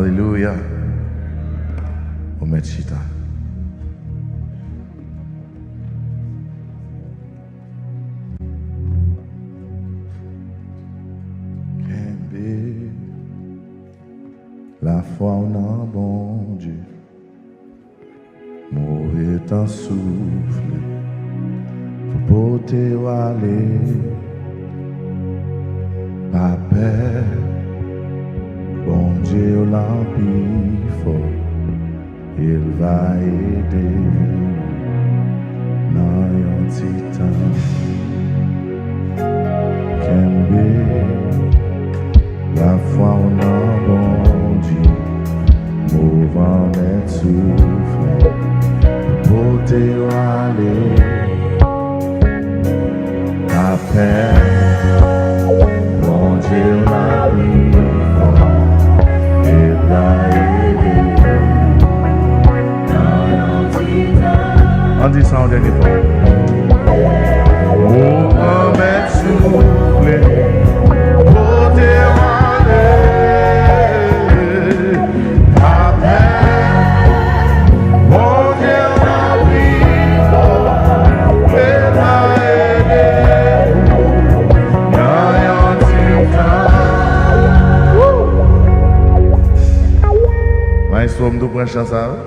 Alléluia. Omechita. La foi en un bon Dieu, mauvais temps souffle, pour porter ou aller, pas peur, bon Dieu l'empire fort, il va aider dans un petit temps. La foi en un bon Dieu, mouvant mes souffles, porter ou aller, à peine, bon Dieu la vie, et la aider, on dit ça en dernier temps. Mouvant mes souffles, porter ou Somme de prendre chance à eux.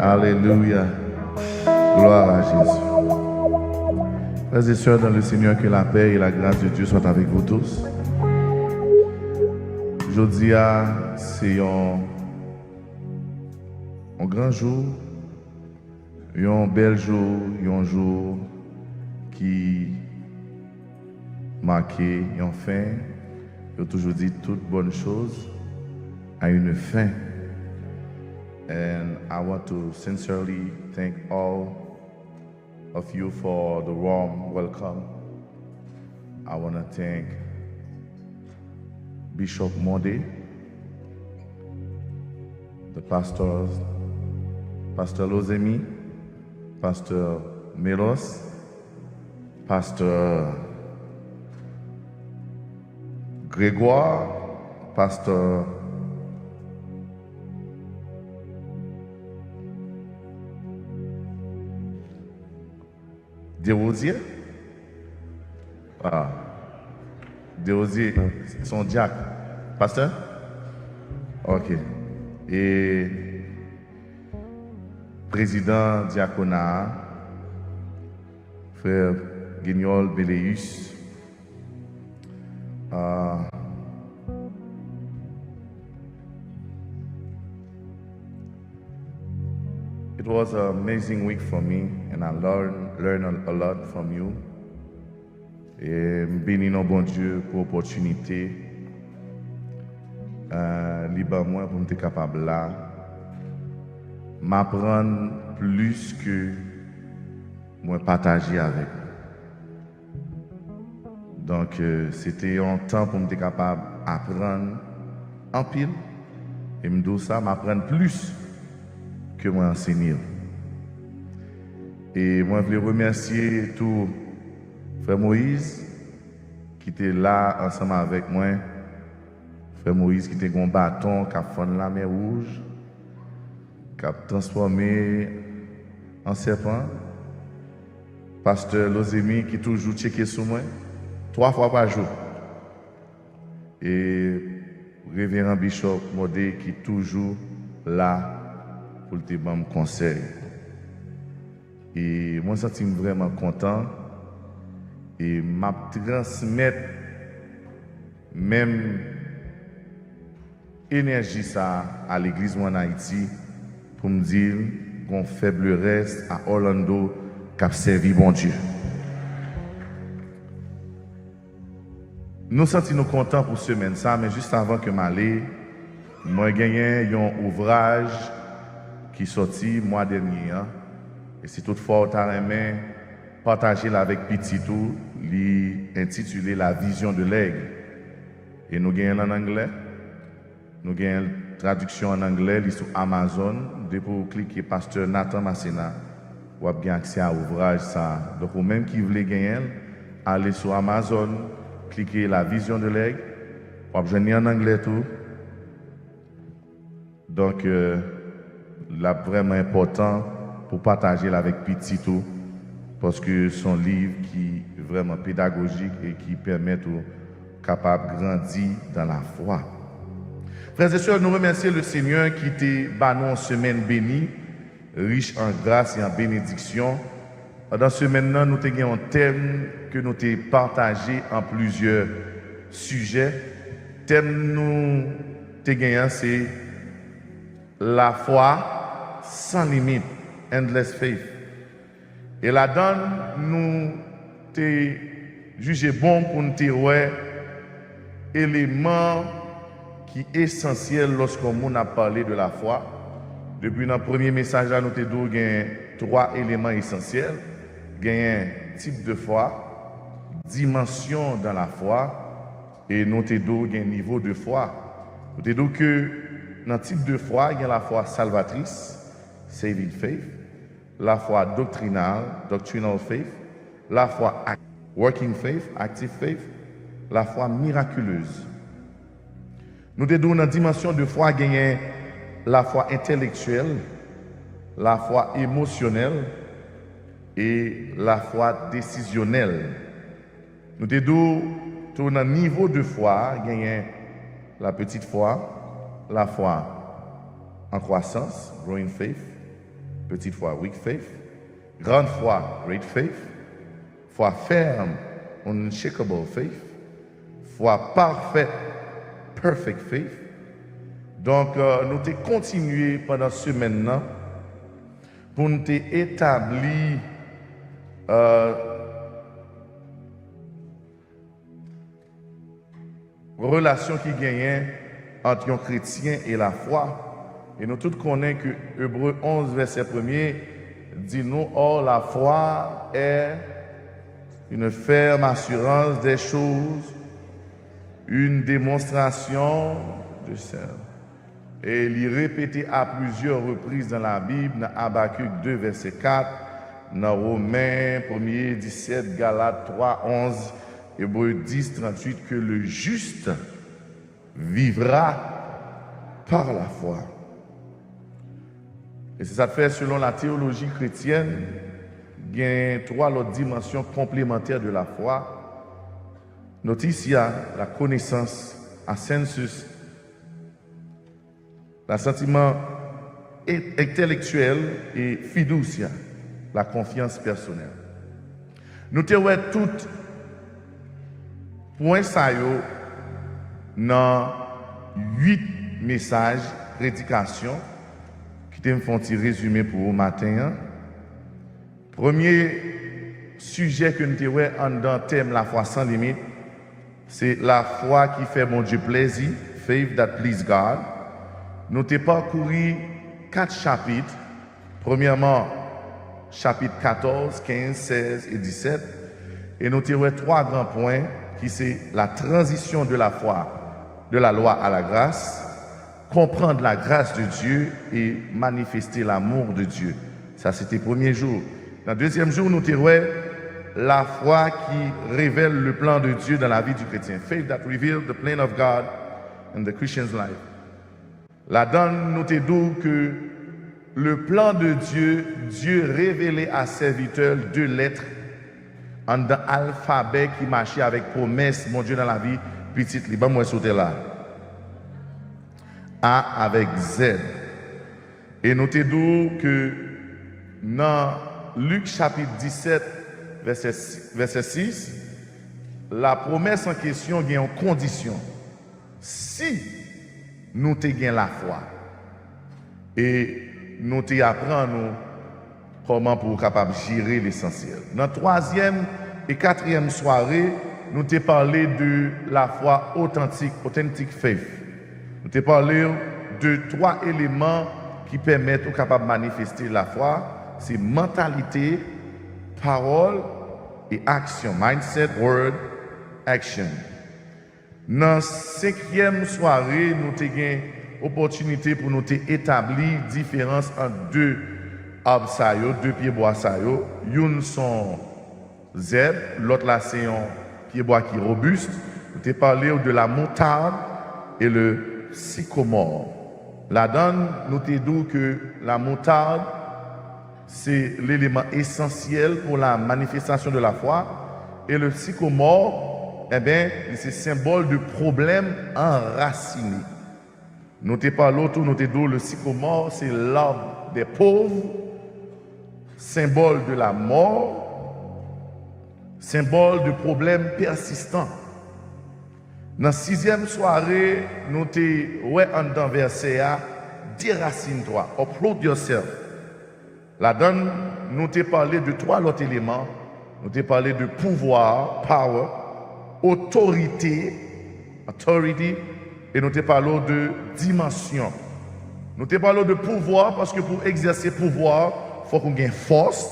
Alléluia. Gloire à Jésus. Frères et sœurs dans le Seigneur, que la paix et la grâce de Dieu soient avec vous tous. Aujourd'hui, c'est un grand jour, un bel jour, un jour qui marqué une fin. Il a toujours dit toute bonne chose a une fin. And I want to sincerely thank all of you for the warm welcome. I want to thank Bishop Monde, the pastors, Pastor Lozemi, Pastor Melos, Pastor Grégoire, Pastor Desrosiers. Ah, Desrosiers, son diacre. Pasteur? Ok. Et président diaconat, frère Guignol Béléus. It was an amazing week for me, and I learned a lot from you. Et béni non bon Dieu pour l'opportunité, libre moi pour me capable là, m'apprendre plus que moi partager avec. Donc c'était un temps pour me capable d'apprendre en pile et me dire ça, m'apprendre plus que moi enseigner. Et moi, je voulais remercier tout frère Moïse qui était là ensemble avec moi. Frère Moïse qui était un bâton, qui a fait la mer rouge, qui a transformé en serpent. Pasteur Lozemi qui toujours checké sur moi 3 fois par jour. Et révérend Bishop Modé qui est toujours là pour te donner conseil. Et moi, je suis vraiment content et m'a transmettre même énergie ça à l'église en Haïti pour me dire qu'on faible reste à Orlando qui a servi bon Dieu. Nous sentons contents pour ce semaine ça, mais juste avant que m'aille, moi j'ai gagné un ouvrage qui est sorti mois dernier. Et si toutefois, tu as aimé partager avec Petit Tout, intitulé La vision de l'aigle. Et nous gagnons en anglais, nous gagnons une traduction en anglais, sur Amazon. Dès pour cliquer Pasteur Nathan Massena, vous avez accès à l'ouvrage. Donc, vous même qui voulez gagner, allez sur Amazon, cliquez La vision de l'aigle, vous avez en anglais tout. Donc, là, vraiment important pour partager avec Petito, parce que son livre qui est vraiment pédagogique et qui permet aux capables de grandir dans la foi. Frères et sœurs, nous remercions le Seigneur qui était banon en semaine bénie, riche en grâce et en bénédiction. Dans ce semaine-là, nous avons un thème que nous avons partagé en plusieurs sujets. Le thème nous avons c'est la foi sans limite, endless faith. Et là-dedans, nous avons jugé bon pour nous dire éléments qui est essentiel lorsqu'on a parlé de la foi. Depuis notre premier message, nous avons dit 3 éléments essentiels. Il y a un type de foi, dimension dans la foi, et nous avons dit un niveau de foi. Nous avons dit que dans le type de foi, il y a la foi salvatrice, saving faith, la foi doctrinale, doctrinal faith, la foi working faith, active faith, la foi miraculeuse. Nous avons dans la dimension de foi, il y a la foi intellectuelle, la foi émotionnelle et la foi décisionnelle. Nous avons dans le niveau de foi, il y a la petite foi, la foi en croissance, growing faith, petite foi, weak faith, grande foi, great faith, foi ferme, unshakable faith, foi parfaite, perfect faith. Donc, nous avons continué pendant ce semaine pour nous établir relation qui gagne entre un chrétien et la foi. Et nous tous connaissons que Hébreux 11, verset 1er, dit nous, or la foi est une ferme assurance des choses, une démonstration de celle. Et il est répété à plusieurs reprises dans la Bible, dans Habakkuk 2, verset 4, dans Romains 1er, 17, Galates 3, 11, Hébreux 10, 38, que le juste vivra par la foi. Et c'est ça fait selon la théologie chrétienne, il y a 3 autres dimensions complémentaires de la foi. Notez ici la connaissance, assensus, l'assentiment intellectuel et fiducia, la confiance personnelle. Nous avons tout point ça dans 8 messages, prédications, qui te font un résumé pour vous matin. Premier sujet que nous avons dans le thème la foi sans limite, c'est la foi qui fait mon Dieu plaisir, faith that please God. Nous avons parcouru 4 chapitres. Premièrement, chapitre 14, 15, 16 et 17. Et nous avons 3 grands points qui sont la transition de la foi, de la loi à la grâce, comprendre la grâce de Dieu et manifester l'amour de Dieu. Ça, c'était le premier jour. Dans le deuxième jour, nous avons la foi qui révèle le plan de Dieu dans la vie du chrétien. Faith that reveals the plan of God in the Christian's life. Là-dedans, nous te disons que le plan de Dieu, Dieu révélé à ses serviteurs 2 lettres en un alphabet qui marchait avec promesse, mon Dieu, dans la vie, petite libre, moi, sauter là. A avec Z. Et nous te disons que dans Luc chapitre 17, verset 6, la promesse en question vient en condition. Si nous te gagnons la foi et nous te apprenons comment pour capable gérer l'essentiel. Dans la 3e et 4e soirée, nous te parlé de la foi authentique, authentic faith. Nous te parlé de 3 éléments qui permettent aux capables de manifester la foi. C'est mentalité, parole et action. Mindset, word, action. Dans la 5e soirée, nous avons une opportunité pour nous établir différence entre 2 arbres, 2 pieds bois. Une sont zèbre, l'autre là c'est un pied bois qui est robuste. Nous avons parlé de la moutarde et le sycomore. La donne, nous te dit que la moutarde, c'est l'élément essentiel pour la manifestation de la foi. Et le sycomore, eh bien, c'est symbole de problème enraciné. Nous te parlons autour, nous te dit le sycomore, c'est l'arbre des pauvres, symbole de la mort, symbole de problèmes persistants. Dans la 6e soirée, nous te ouais en dans verset A, déracine-toi, uproot yourself. La donne, nous te parlé de 3 autres éléments. Nous te parlé de pouvoir, power, autorité, authority, et nous te parlé de dimension. Nous te parlé de pouvoir parce que pour exercer pouvoir, il faut qu'on ait force.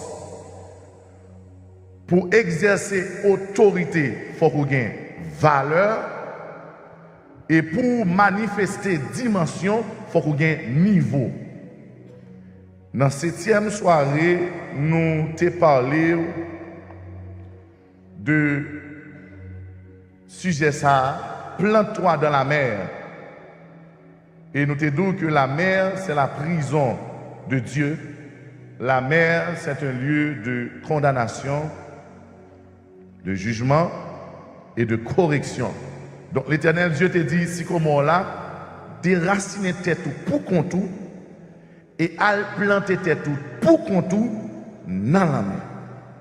Pour exercer autorité, il faut qu'on ait valeur. Et pour manifester dimension, il faut qu'on ait niveau. Dans la 7e soirée, nous t'ai parlé de sujet ça, plante-toi dans la mer. Et nous t'ai dit que la mer, c'est la prison de Dieu. La mer, c'est un lieu de condamnation, de jugement et de correction. Donc l'Éternel Dieu te dit, si comme là, déraciner tête pour contour et al planter tête pour contour dans la mer.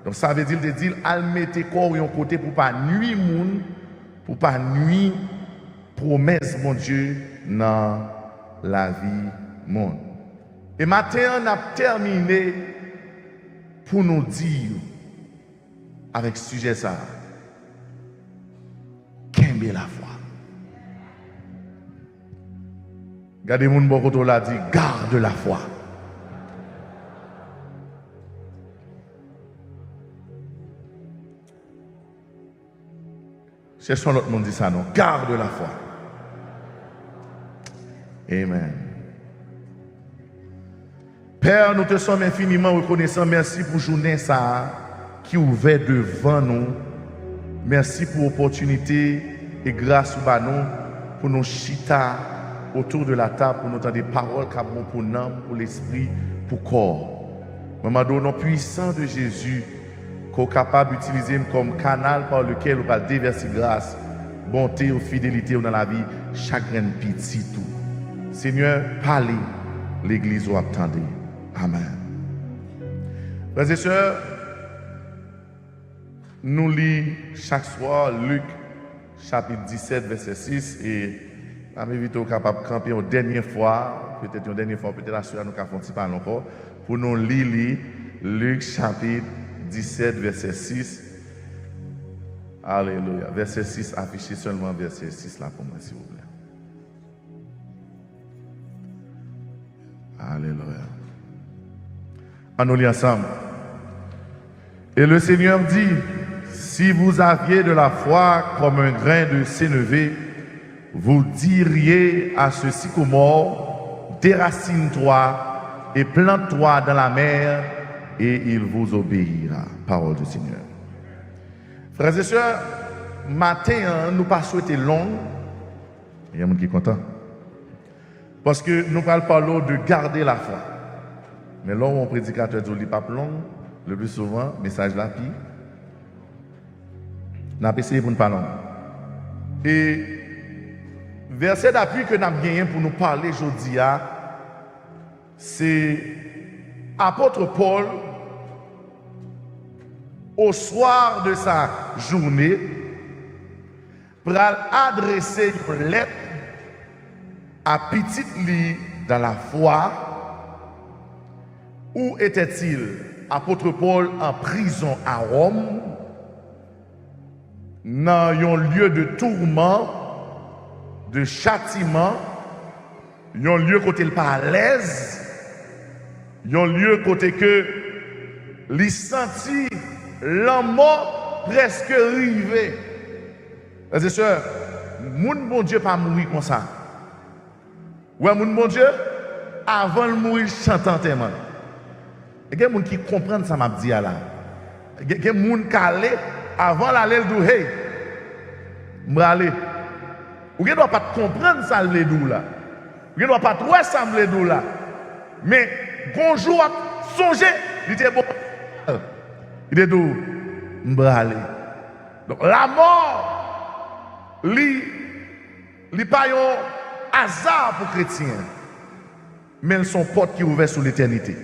Donc ça veut dire, te dit, al mettre corps en côté pour pas nuire moun, pour pas nuire promesse mon Dieu dans la vie monde. Et matin on a terminé pour nous dire avec ce sujet ça. Qu'aimer la foi. Regardez mon bon côté là dit garde la foi. Cherchons l'autre monde dit ça non. Garde la foi. Amen. Père, nous te sommes infiniment reconnaissants. Merci pour journée ça qui ouvert devant nous. Merci pour l'opportunité et grâce à nous pour nos chita autour de la table, pour nous entendre des paroles qui sont pour l'âme, pour l'esprit, pour le corps. Maman, au nom puissant de Jésus, qu'on est capable d'utiliser comme canal par lequel on va déverser grâce, bonté ou fidélité dans la vie, chagrin petit tout. Seigneur, parlez, l'Église vous attendez. Amen. Frères et sœurs, nous lisons chaque soir Luc chapitre 17, verset 6 et je m'invite capable de camper une dernière fois, peut-être la soeur nous avons fait parler encore, pour nous lire Luc chapitre 17, verset 6. Alléluia. Verset 6, affichez seulement verset 6 là pour moi, s'il vous plaît. Alléluia. On nous lit ensemble. Et le Seigneur dit, si vous aviez de la foi comme un grain de sénévé, vous diriez à ce sycomore, déracine-toi et plante-toi dans la mer, et il vous obéira. Parole du Seigneur. Frères et sœurs, matin, nous pas souhaité long. Il y a un monde qui est content. Parce que nous parlons de garder la foi. Mais là où mon prédicateur dit pas long, le plus souvent, message là, puis, nous avons essayé pour ne pas long. Et verset d'appui que nous avons gagné pour nous parler aujourd'hui, c'est apôtre Paul, au soir de sa journée, pour adresser une lettre à petite lit dans la foi. Où était-il? Apôtre Paul en prison à Rome, dans un lieu de tourment, de châtiment, un lieu côté il pas à l'aise, un lieu côté que il sentit la mort presque arrivée. Frères et sœurs, mon bon Dieu pas mourir comme ça. Ouais, mon bon Dieu, avant de mourir, chantant tellement. Il y a des gens qui comprennent ça, m'a dit là. Il y a des gens qui allent avant d'aller dire hey, je vais aller. Ou ne doit pas comprendre ça, le dou là. Il ne doit pas trop sembler d'où là. Mais, bonjour, songez, il était bon. Il était d'où? M'bralé. Donc, la mort, n'est pas un hasard pour les chrétiens, mais son porte qui est ouverte sur l'éternité.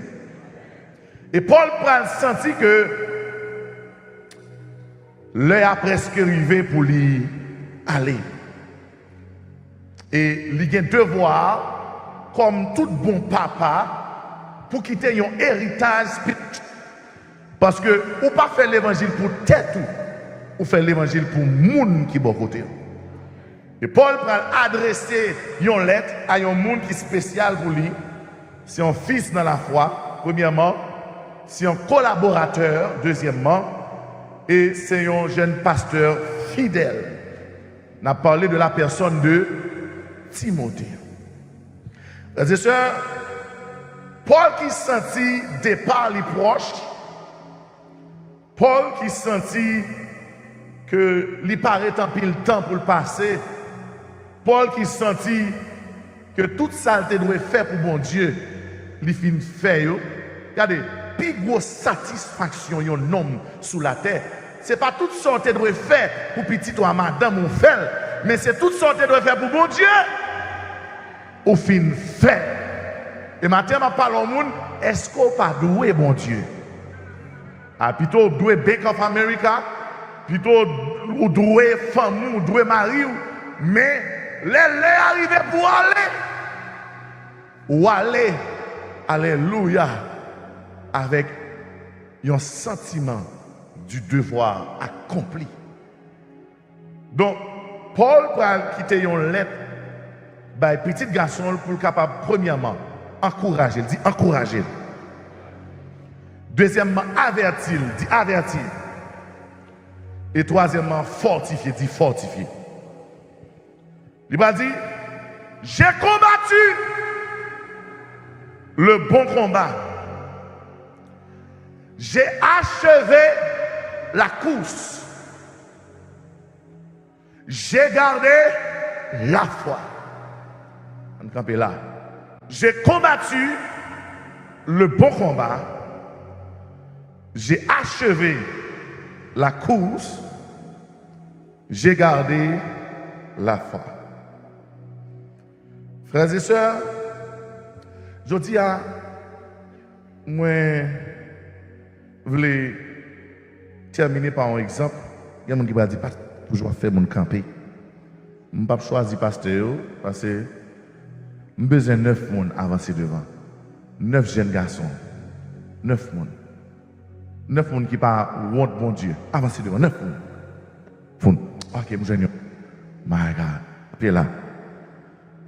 Et Paul prend senti que l'heure a presque arrivé pour lui aller. Et il a un devoir, comme tout bon papa, pour quitter un héritage spirituel. Parce que, ou pas faire l'évangile pour tête ou faire l'évangile pour monde qui est bon côté. Et Paul prend adresser une lettre à un monde qui est spécial pour lui. C'est un fils dans la foi, premièrement. C'est un collaborateur, deuxièmement. Et c'est un jeune pasteur fidèle. On a parlé de la personne de Timothée. Frères et sœurs, Paul qui sentit départ les proches, Paul qui sentit que lui paraît en pile temps pour le passer, Paul qui sentit que toute saleté doit faire pour bon Dieu, lui fin fait. Regardez, plus grosse satisfaction un homme sous la terre, c'est pas toute sorte doit faire pour petit ou madame ou frère, mais c'est toute sorte doit faire pour bon Dieu. Au fin fait. Et maintenant, je parle au monde, est-ce qu'on pas doué bon Dieu? Ah, plutôt doué Bank of America, plutôt ou doué femme ou doué mari, mais les arrivés pour aller. Ou aller, alléluia, avec un sentiment du devoir accompli. Donc, Paul va quitter une lettre par petit garçon pour le capable, premièrement, encourager, il dit encourager. Deuxièmement, avertir, dit avertir. Et troisièmement, fortifier, dit fortifier. Il va dire, j'ai combattu le bon combat. J'ai achevé la course. J'ai gardé la foi. On campe là. J'ai combattu le bon combat. J'ai achevé la course. J'ai gardé la foi. Frères et sœurs, je dis à moi, je voulais terminer par un exemple. Il y a des gens qui vont dire, pas toujours faire mon camper. Je ne vais pas choisir pasteur parce que j'ai besoin de 9 personnes avancer devant. 9 jeunes garçons. 9 personnes. 9 personnes qui parlent de bon Dieu. Avancer devant. 9 personnes. Ok, mon jeune. My God. Puis là.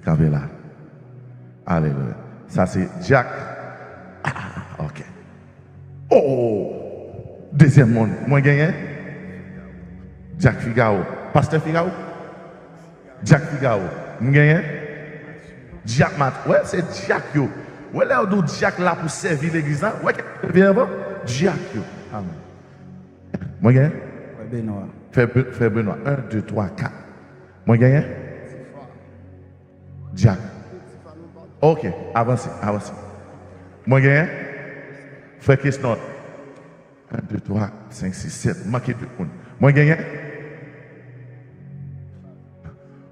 Campez là. Alléluia. Ça c'est Jack. Ah, ok. Oh! Deuxième monde. Moi gagné. Jack Figaro. Pasteur Figaro. Jack Figaro. Moi gagné. Jack Mat. Ouais, c'est Jack yo. Ouais, là où Jack là pour servir l'église là. Ouais, viens avant. Jack yo. Amen. Moi gagné. Benoît. Frère Benoît. 1, 2, 3, 4. Moi gagné. Jack. Ok, avancez, avancez. Moi, gagné. Frère Christophe. 1, 2, 3, 5, 6, 7. Manquez 2 personnes. Moi, gagné.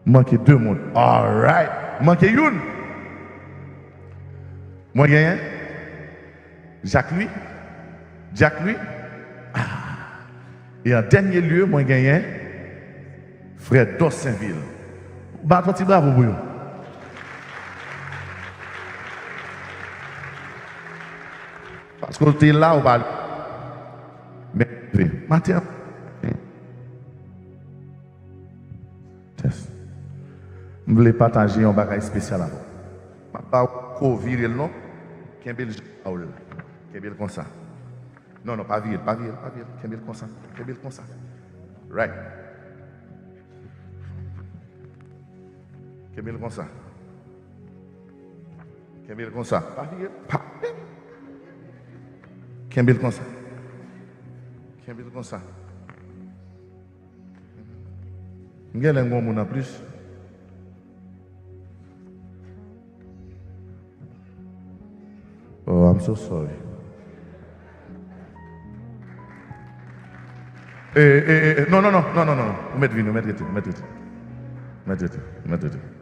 Manquez 2 personnes. All right. Manquez une. Moi, gagné. Jacques lui. Jack lui. Ah. Et en dernier lieu, moi, gagné. Frère Dossainville. Battez bravo pour vous. Parce que tu es là, on va. Mais, Mathieu. Je voulais partager un bagage spécial avant. Je ne vais pas virer le nom. Kembel Jaoul. Kembel comme ça. Non, non, pas virer, pas virer, pas virer. Kembel comme ça. Kembel comme ça. Right. Kembel comme ça. Kembel comme ça. Pas virer. Pas. Kembel comme ça. Kembel comme ça. Je vais aller en plus. I'm so sorry. Non. Vous mettez vino, mettez.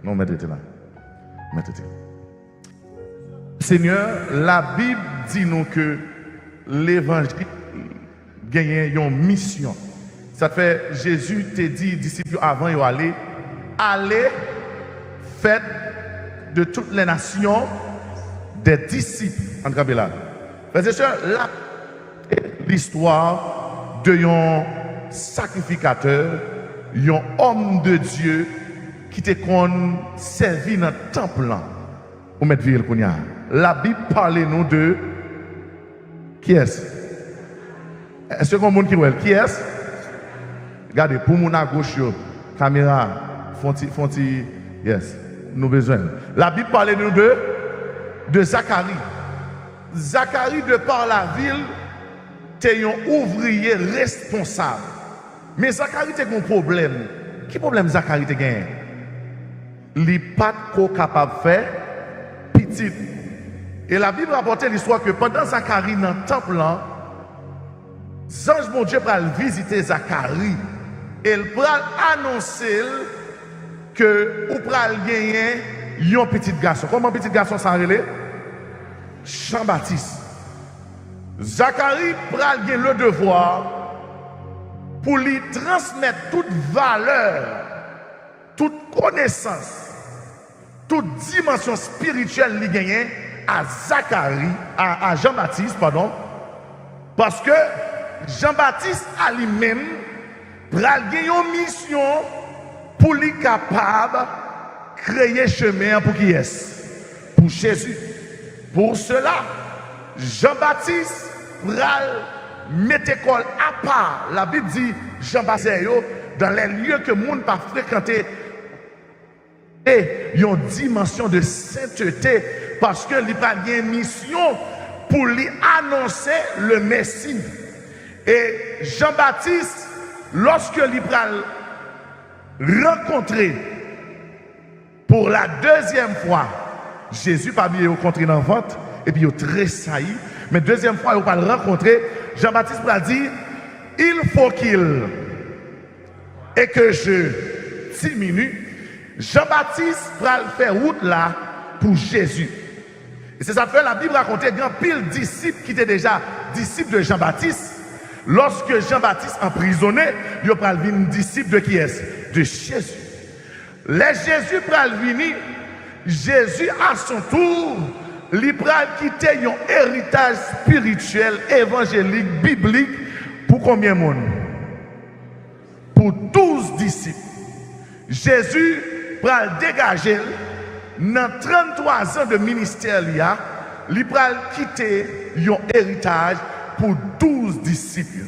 Non, mettez là. Mettez. Seigneur, la Bible dit nous que l'évangile gagne une mission. Ça fait, Jésus t'a dit, disciples avant, ils allez, faites de toutes les nations des disciples. En tout cas, là. Frères et sœurs, là, l'histoire de un sacrificateur, un homme de Dieu qui te servi dans le temple. Pour mettre ville qu'on y a. La Bible parle nous de qui est-ce? Est-ce que monde qui voit qui est-ce? Regardez, pour mon à gauche, caméra, fonti, yes, nous besoin. La Bible parle nous de Zacharie. Zacharie, de par la ville, était un ouvrier responsable. Mais Zacharie était un problème. Quel problème Zacharie te gagné? Il n'est pas capable de faire petit. Et la Bible rapporte l'histoire que pendant Zacharie dans le temple, l'ange mon Dieu va visiter Zacharie. Et il va annoncer que vous va gagner un petit garçon. Comment petit garçon s'en relève? Jean-Baptiste. Zacharie va gagner le devoir pour lui transmettre toute valeur, toute connaissance, toute dimension spirituelle lui gagner à Zacharie, à Jean-Baptiste, pardon, parce que Jean-Baptiste a lui-même pral gagner une mission pour lui capable de créer chemin pour qui est? Pour Jésus. Pour cela, Jean-Baptiste pral mettre école à part. La Bible dit Jean-Baptiste dans les lieux que le monde n'a pas fréquenté et une dimension de sainteté parce que il a une mission pour lui annoncer le Messie. Et Jean-Baptiste, lorsque il a rencontré pour la deuxième fois, Jésus pas bien rencontré dans le ventre et puis il a tressailli. Mais deuxième fois, il va le rencontrer. Jean-Baptiste a dit, il faut qu'il et que je diminue. Jean-Baptiste va faire route là pour Jésus. Et c'est ça que la Bible racontait grand pile disciples qui étaient déjà disciples de Jean-Baptiste. Lorsque Jean-Baptiste emprisonné, il va venir disciple de qui est? De Jésus. Les Jésus va venir, Jésus à son tour, il va quitter un héritage spirituel, évangélique, biblique, pour combien de monde? Pour 12 disciples. Jésus va dégager dans 33 ans de ministère, il va quitter un héritage pour 12 disciples.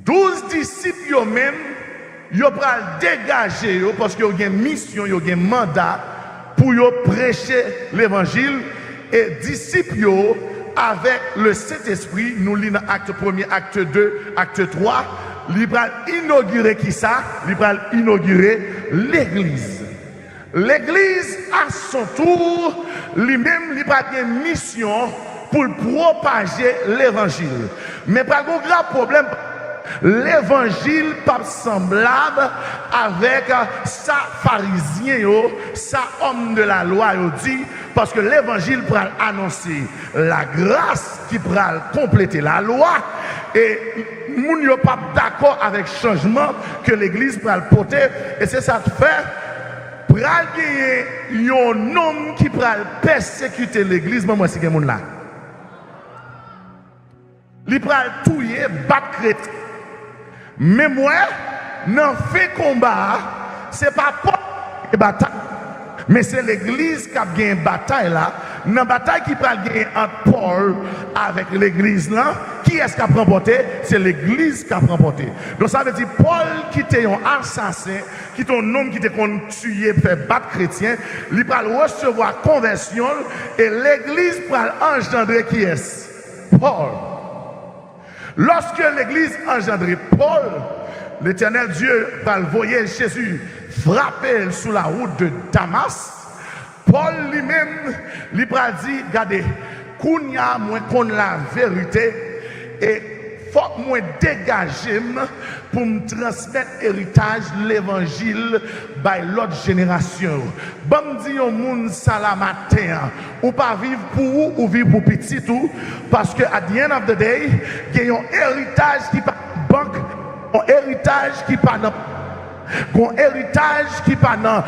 12 disciples eux-mêmes, ils vont dégager parce qu'ils ont une mission, ils ont un mandat pour prêcher l'évangile. Et disciples, avec le Saint-Esprit, nous lisons acte 1er, acte 2, acte 3, ils vont inaugurer qui ça? Ils vont inaugurer l'Église. L'Église, à son tour, lui-même, il a une mission pour propager l'évangile. Mais pas un grand problème, l'évangile pas semblable avec ça pharisien, ça homme de la loi dit, parce que l'évangile peut annoncer la grâce qui peut compléter la loi et nous ne sommes pas d'accord avec le changement que l'église peut porter et c'est ça qui fait. Pour gagner un homme qui peut persécuter l'église, moi c'est quelqu'un là. Il peut tuer, battre chrétien. Mais moi, dans fait combat, ce n'est pas pour la bataille. Mais c'est l'église qui a gagné une bataille là. Dans la bataille qui peut gagner entre Paul avec l'église là, qui est-ce qui a remporté? C'est l'église qui a remporté. Donc ça veut dire Paul qui était un assassin, qui est un homme qui était tué, fait battre chrétien, il va recevoir conversion et l'église va engendrer qui est? Paul. Lorsque l'église engendré Paul, l'éternel Dieu va le voyer Jésus frapper sous la route de Damas. Paul lui-même, il va dire, regardez, Kounya, moi, qu'on la vérité, et faut moi dégager pour me transmettre héritage l'évangile by l'autre génération. Bon dit au monde ça la matin ou pas vivre pour vous ou vivre pour petit tout parce que at the end of the day, il y a un héritage qui pas banque, un héritage qui pas dans un héritage qui pas dans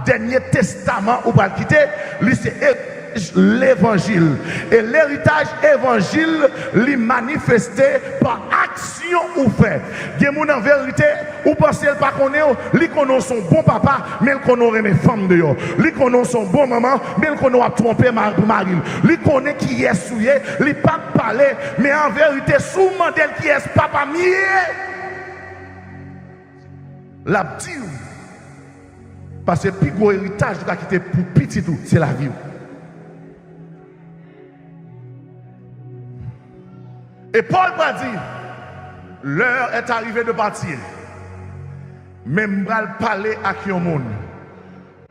dernier testament ou pas quitter, c'est l'évangile. Et l'héritage évangile lui manifesté par action ou fait. Il y a en vérité, ou pensez pas qu'on est, lui connaît son bon papa, mais il connaît mes femmes de yo. Lui connaît son bon maman, mais il connaît tromper mari. Lui connaît qui est souillé, lui pas parler, mais en vérité, sous modèle qui est papa mieux. La petite, parce que le plus gros héritage qui était pour petit tout, c'est la vie. Et Paul va dire, l'heure est arrivée de partir. Mais je vais parler à qui au monde.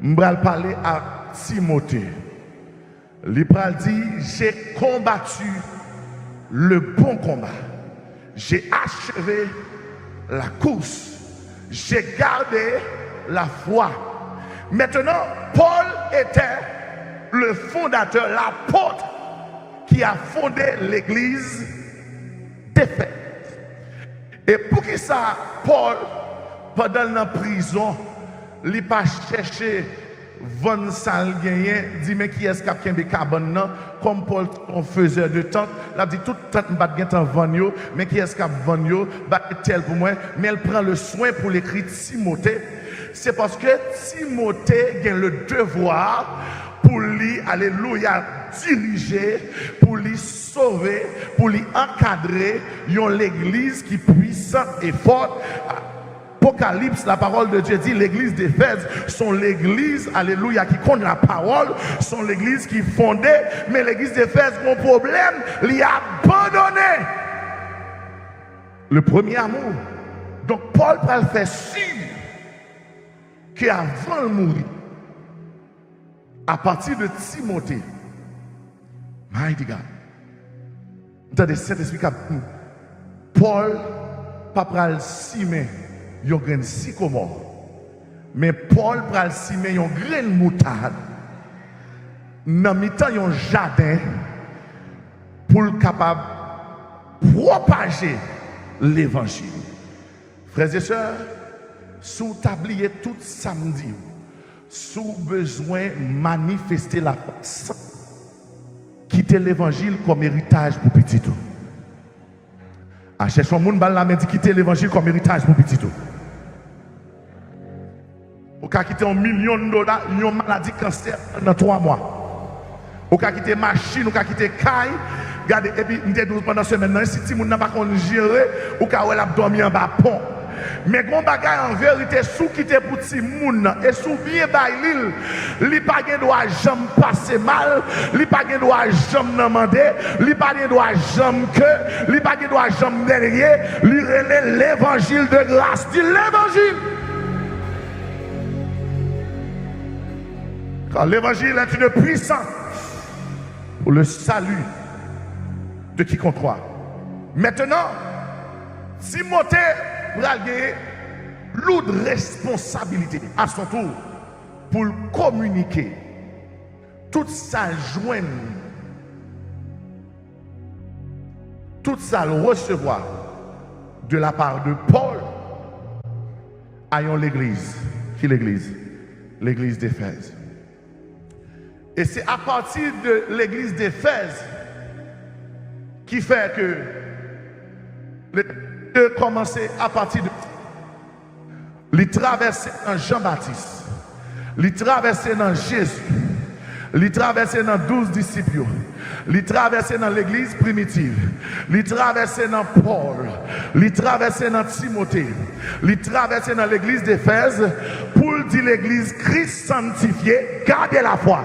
Je vais parler à Timothée. Il va dire, j'ai combattu le bon combat. J'ai achevé la course. J'ai gardé la foi. Maintenant, Paul était le fondateur, l'apôtre qui a fondé l'église d'Éphèse. Et pour qui ça, Paul, pendant la prison, il n'a pas cherché Von Sal gagné, dit mais qui est-ce qui a des cabanes comme Paul on faisait de temps, il a dit tout le temps pas de temps vanyo, mais qui est-ce qui a vanyo, tel pour moi, mais elle prend le soin pour l'écrire Timothée. C'est parce que Timothée a le devoir pour lui, alléluia, diriger, pour lui sauver, pour lui encadrer, l'église qui est puissante et forte. Apocalypse, la parole de Dieu dit l'église d'Éphèse sont l'église, alléluia, qui compte la parole, sont l'église qui est fondée, mais l'église d'Éphèse, mon problème, l'y a abandonné le premier amour. Donc Paul va le faire sûr qu'avant de mourir, à partir de Timothée, mighty God, dans des Saint-Esprit, Paul, papa le simer, yon grain sycomore. Mais Paul pral simer yon grain moutarde. Dans mi-temps yon jardin pour le capable propager l'évangile. Frères et sœurs, sous tablier tout samedi, sous besoin manifester la force, quitter l'évangile comme héritage pour petit tout. À chercher un monde la main dit quitter l'évangile comme héritage pour petit tout. Ou ka quitter $1 million, une maladie cancer dans 3 mois. Ou ka quitter machine, ou ka quitter caille. Regardez, et puis nous sommes pendant ce semaine, si tu n'a pas qu'on gérer, ou ka ou elle a dormi en bas pont. Mais grand bagay en vérité, sous quitter pour ti moun et sous bien bay l'île, li pa gen doit jamais passer mal, li pa gen doit jamais demander, li pa gen doit jamais que, li pa gen doit jamais derrière, li relève l'évangile de grâce, dit l'évangile. Car l'évangile est une puissance pour le salut de quiconque croit. Maintenant, Timothée va gagner lourde responsabilité à son tour pour communiquer toute sa jointe, toute sa recevoir de la part de Paul à l'église. Qui l'église? L'église d'Éphèse. Et c'est à partir de l'église d'Éphèse qui fait que de commencer à partir de les traverser dans Jean-Baptiste, les traverser dans Jésus, les traverser dans 12 disciples, les traverser dans l'église primitive, les traverser dans Paul, les traverser dans Timothée, les traverser dans l'église d'Éphèse pour dire l'église Christ sanctifiée, gardez la foi.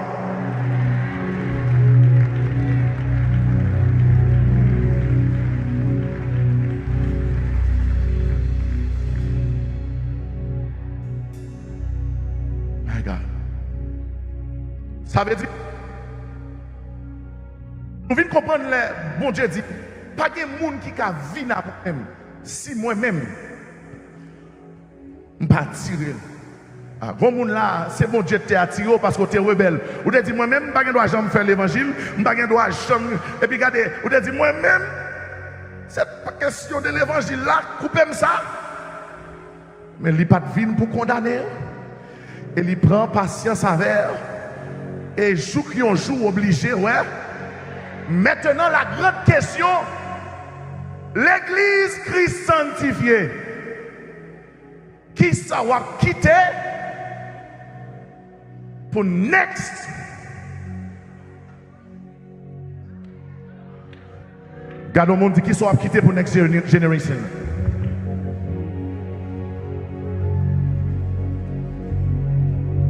Ça veut dire venez comprendre, bon Dieu dit, pas de monde qui a vie à moi-même. Si moi-même, je ne pas tirer. Ah, bon monde là, c'est bon Dieu qui t'a attiré parce que tu es rebelle. Ou te dit moi-même, je ne dois jamais faire l'évangile, je ne dois jamais. Et puis regardez, ou te dit moi-même, c'est pas question de l'évangile là, coupez-moi ça. Mais il n'a pas de vie pour condamner. Et il prend patience avec. Et joue qui on joue obligé, ouais. Maintenant, la grande question, l'église Christ sanctifié, qui ça va quitter pour next? Gardons le monde qui soit quitter pour next generation.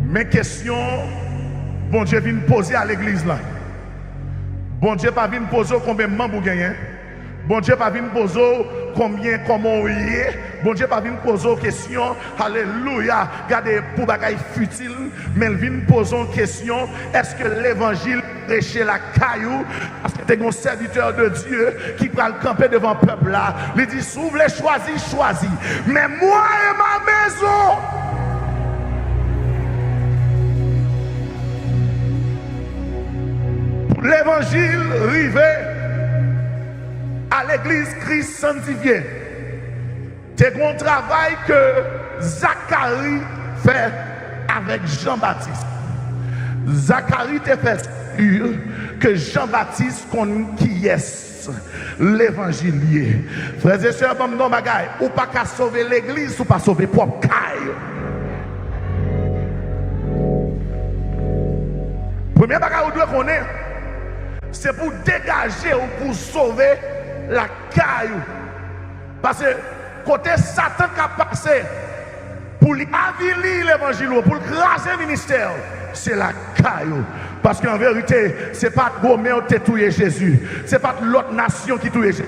Mes questions, bon Dieu vient poser à l'église là. Bon Dieu pas vient poser combien de membres vous gagnez. Bon Dieu pas vient poser combien, comment vous y est. Bon Dieu pas vient poser question, alléluia, regardez pour bagaille futile, mais il vient poser une question, est-ce que l'évangile est chez la caillou? Parce que tu es un serviteur de Dieu qui va le camper devant le peuple là. Il dit, si vous voulez choisir, choisis. Mais moi et ma maison, l'évangile rivé à l'église Christ sanctifié. C'est un travail que Zacharie fait avec Jean-Baptiste. Zacharie te fait sûr que Jean-Baptiste connaît qui est l'évangile. Frères et sœurs, non bagaille, ou pas qu'à sauver l'église ou pas sauver propre caille. Premier bagage où doit connaître, c'est pour dégager ou pour sauver la caillou. Parce que côté Satan qui a passé pour lui avilir l'évangile, pour le craser le ministère, c'est la caillou. Parce qu'en vérité, ce n'est pas Gomé qui a tué Jésus. Ce n'est pas l'autre nation qui a tué Jésus.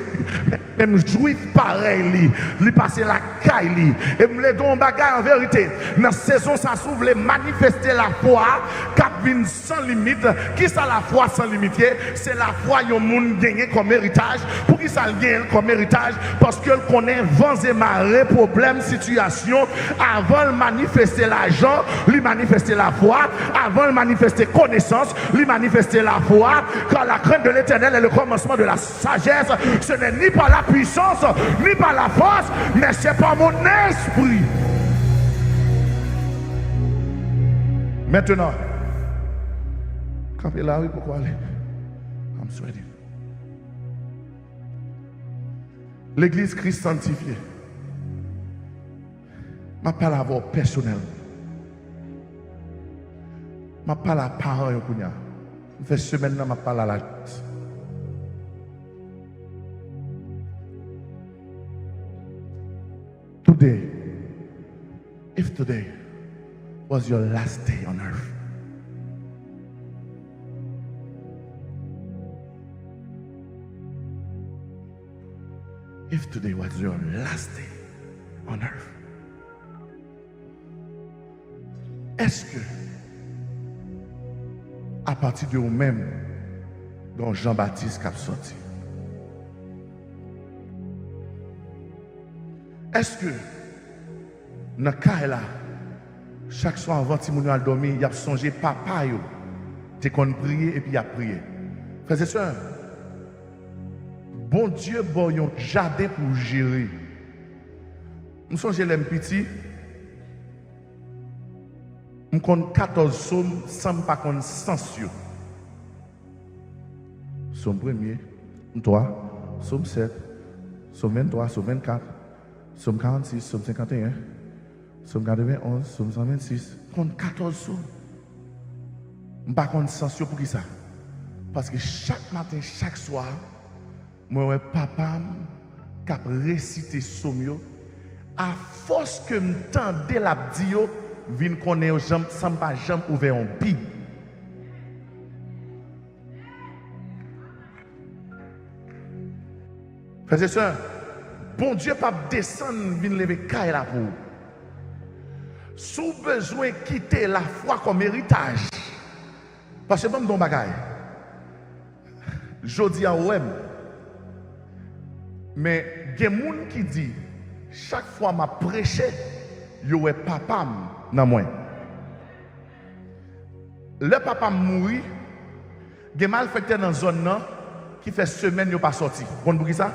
Même juif pareil, il passe la caille. Et me le don bagay en vérité. Dans la saison, ça s'ouvre les manifester la foi, cap vient sans limite. Qui ça la foi sans limite? C'est la foi yon moun gagné comme héritage. Pour qui ça le gagne comme héritage? Parce que connaît vents et marées, problèmes, situations. Avant de manifester l'argent, lui manifester la foi. Avant de manifester connaissance, lui manifester la foi. Car la crainte de l'Éternel est le commencement de la sagesse. Ce n'est ni par la puissance, ni par la force, mais c'est par mon esprit. Maintenant, campez là, oui, pourquoi aller? I'm sweating. L'église Christ sanctifiée. Je parle à vous personnel. Je parle à parents. Je fais semaine, je parle à la classe. Today, if today was your last day on earth, if today was your last day on earth, est-ce que, à partir de vous-même, dont Jean-Baptiste a sorti, est-ce que, dans le cas là, chaque soir avant que vous dormir, il a songé papa, tu qu'on prier et puis il a prié. Frères et sœurs, bon Dieu, bon, un jardin pour gérer. Nous sommes les petits, nous comptons 14 psaumes sans pas qu'on sens. Psaume 1er, 3, psaume 7, psaume 23, psaume 24. Psaume 46, Psaume 51, Psaume 91, Psaume 126, compte 14 psaumes. Je ne sais pas sens pour qui ça. Parce que chaque matin, chaque soir, moi, papa qui a récité psaume, à force que je tendais la dio, vin connaître jambe sans pas jambe ouvert en Bible. Frères et sœurs, bon Dieu pas descendre, venir lever caille là pour. Sous besoin de quitter la foi comme héritage. Parce que bon bagaille. Jodi a ouem. Mais il y a des gens qui disent, chaque fois que je prêche, yo est papa dans moi. Le papa mourit, il y a des malfaiteurs dans la zone qui fait semaine pas sorti. Vous comprenez ça?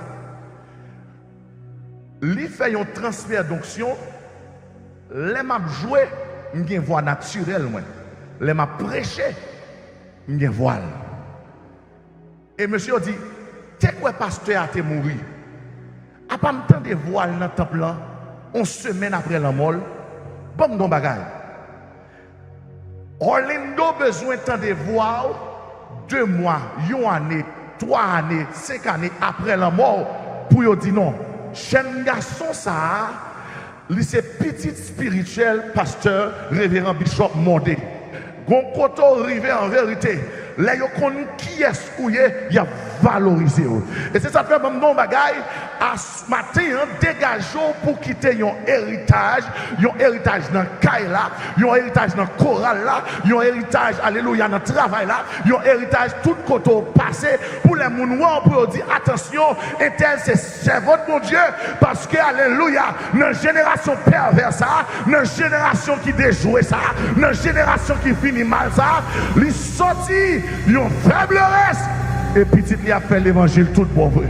Il fait un transfert d'onction. Les m'a joué, j'ai une voix naturelle. Les m'a prêché, j'ai une voix. Et monsieur dit, qu'est-ce que le pasteur a été mort? A pas m'tendre de voile dans le temple là, on semaine après la mort, bon don bagay. Orlando besoin tant de voile 2 mois, 1 année, 3 années, 5 années après la mort pour yo dire non. Jeune garçon ça, lui c'est petit spirituel pasteur révérend bishop Mondé. Gon koto rivé en vérité. Là yo konn qui est kouye, y a valorisé. Et c'est ça fait bon non bagay à ce matin dégageons pour quitter un héritage dans caille là, un héritage dans chorale là, un héritage alléluia dans travail là, un héritage tout côté passé pour les moun pour dire attention, et tel c'est votre mon Dieu parce que alléluia, dans génération perverse ça, dans génération qui déjoué ça, dans génération qui finit mal ça, li sorti yon faible reste et petit li a fait l'évangile tout pauvre.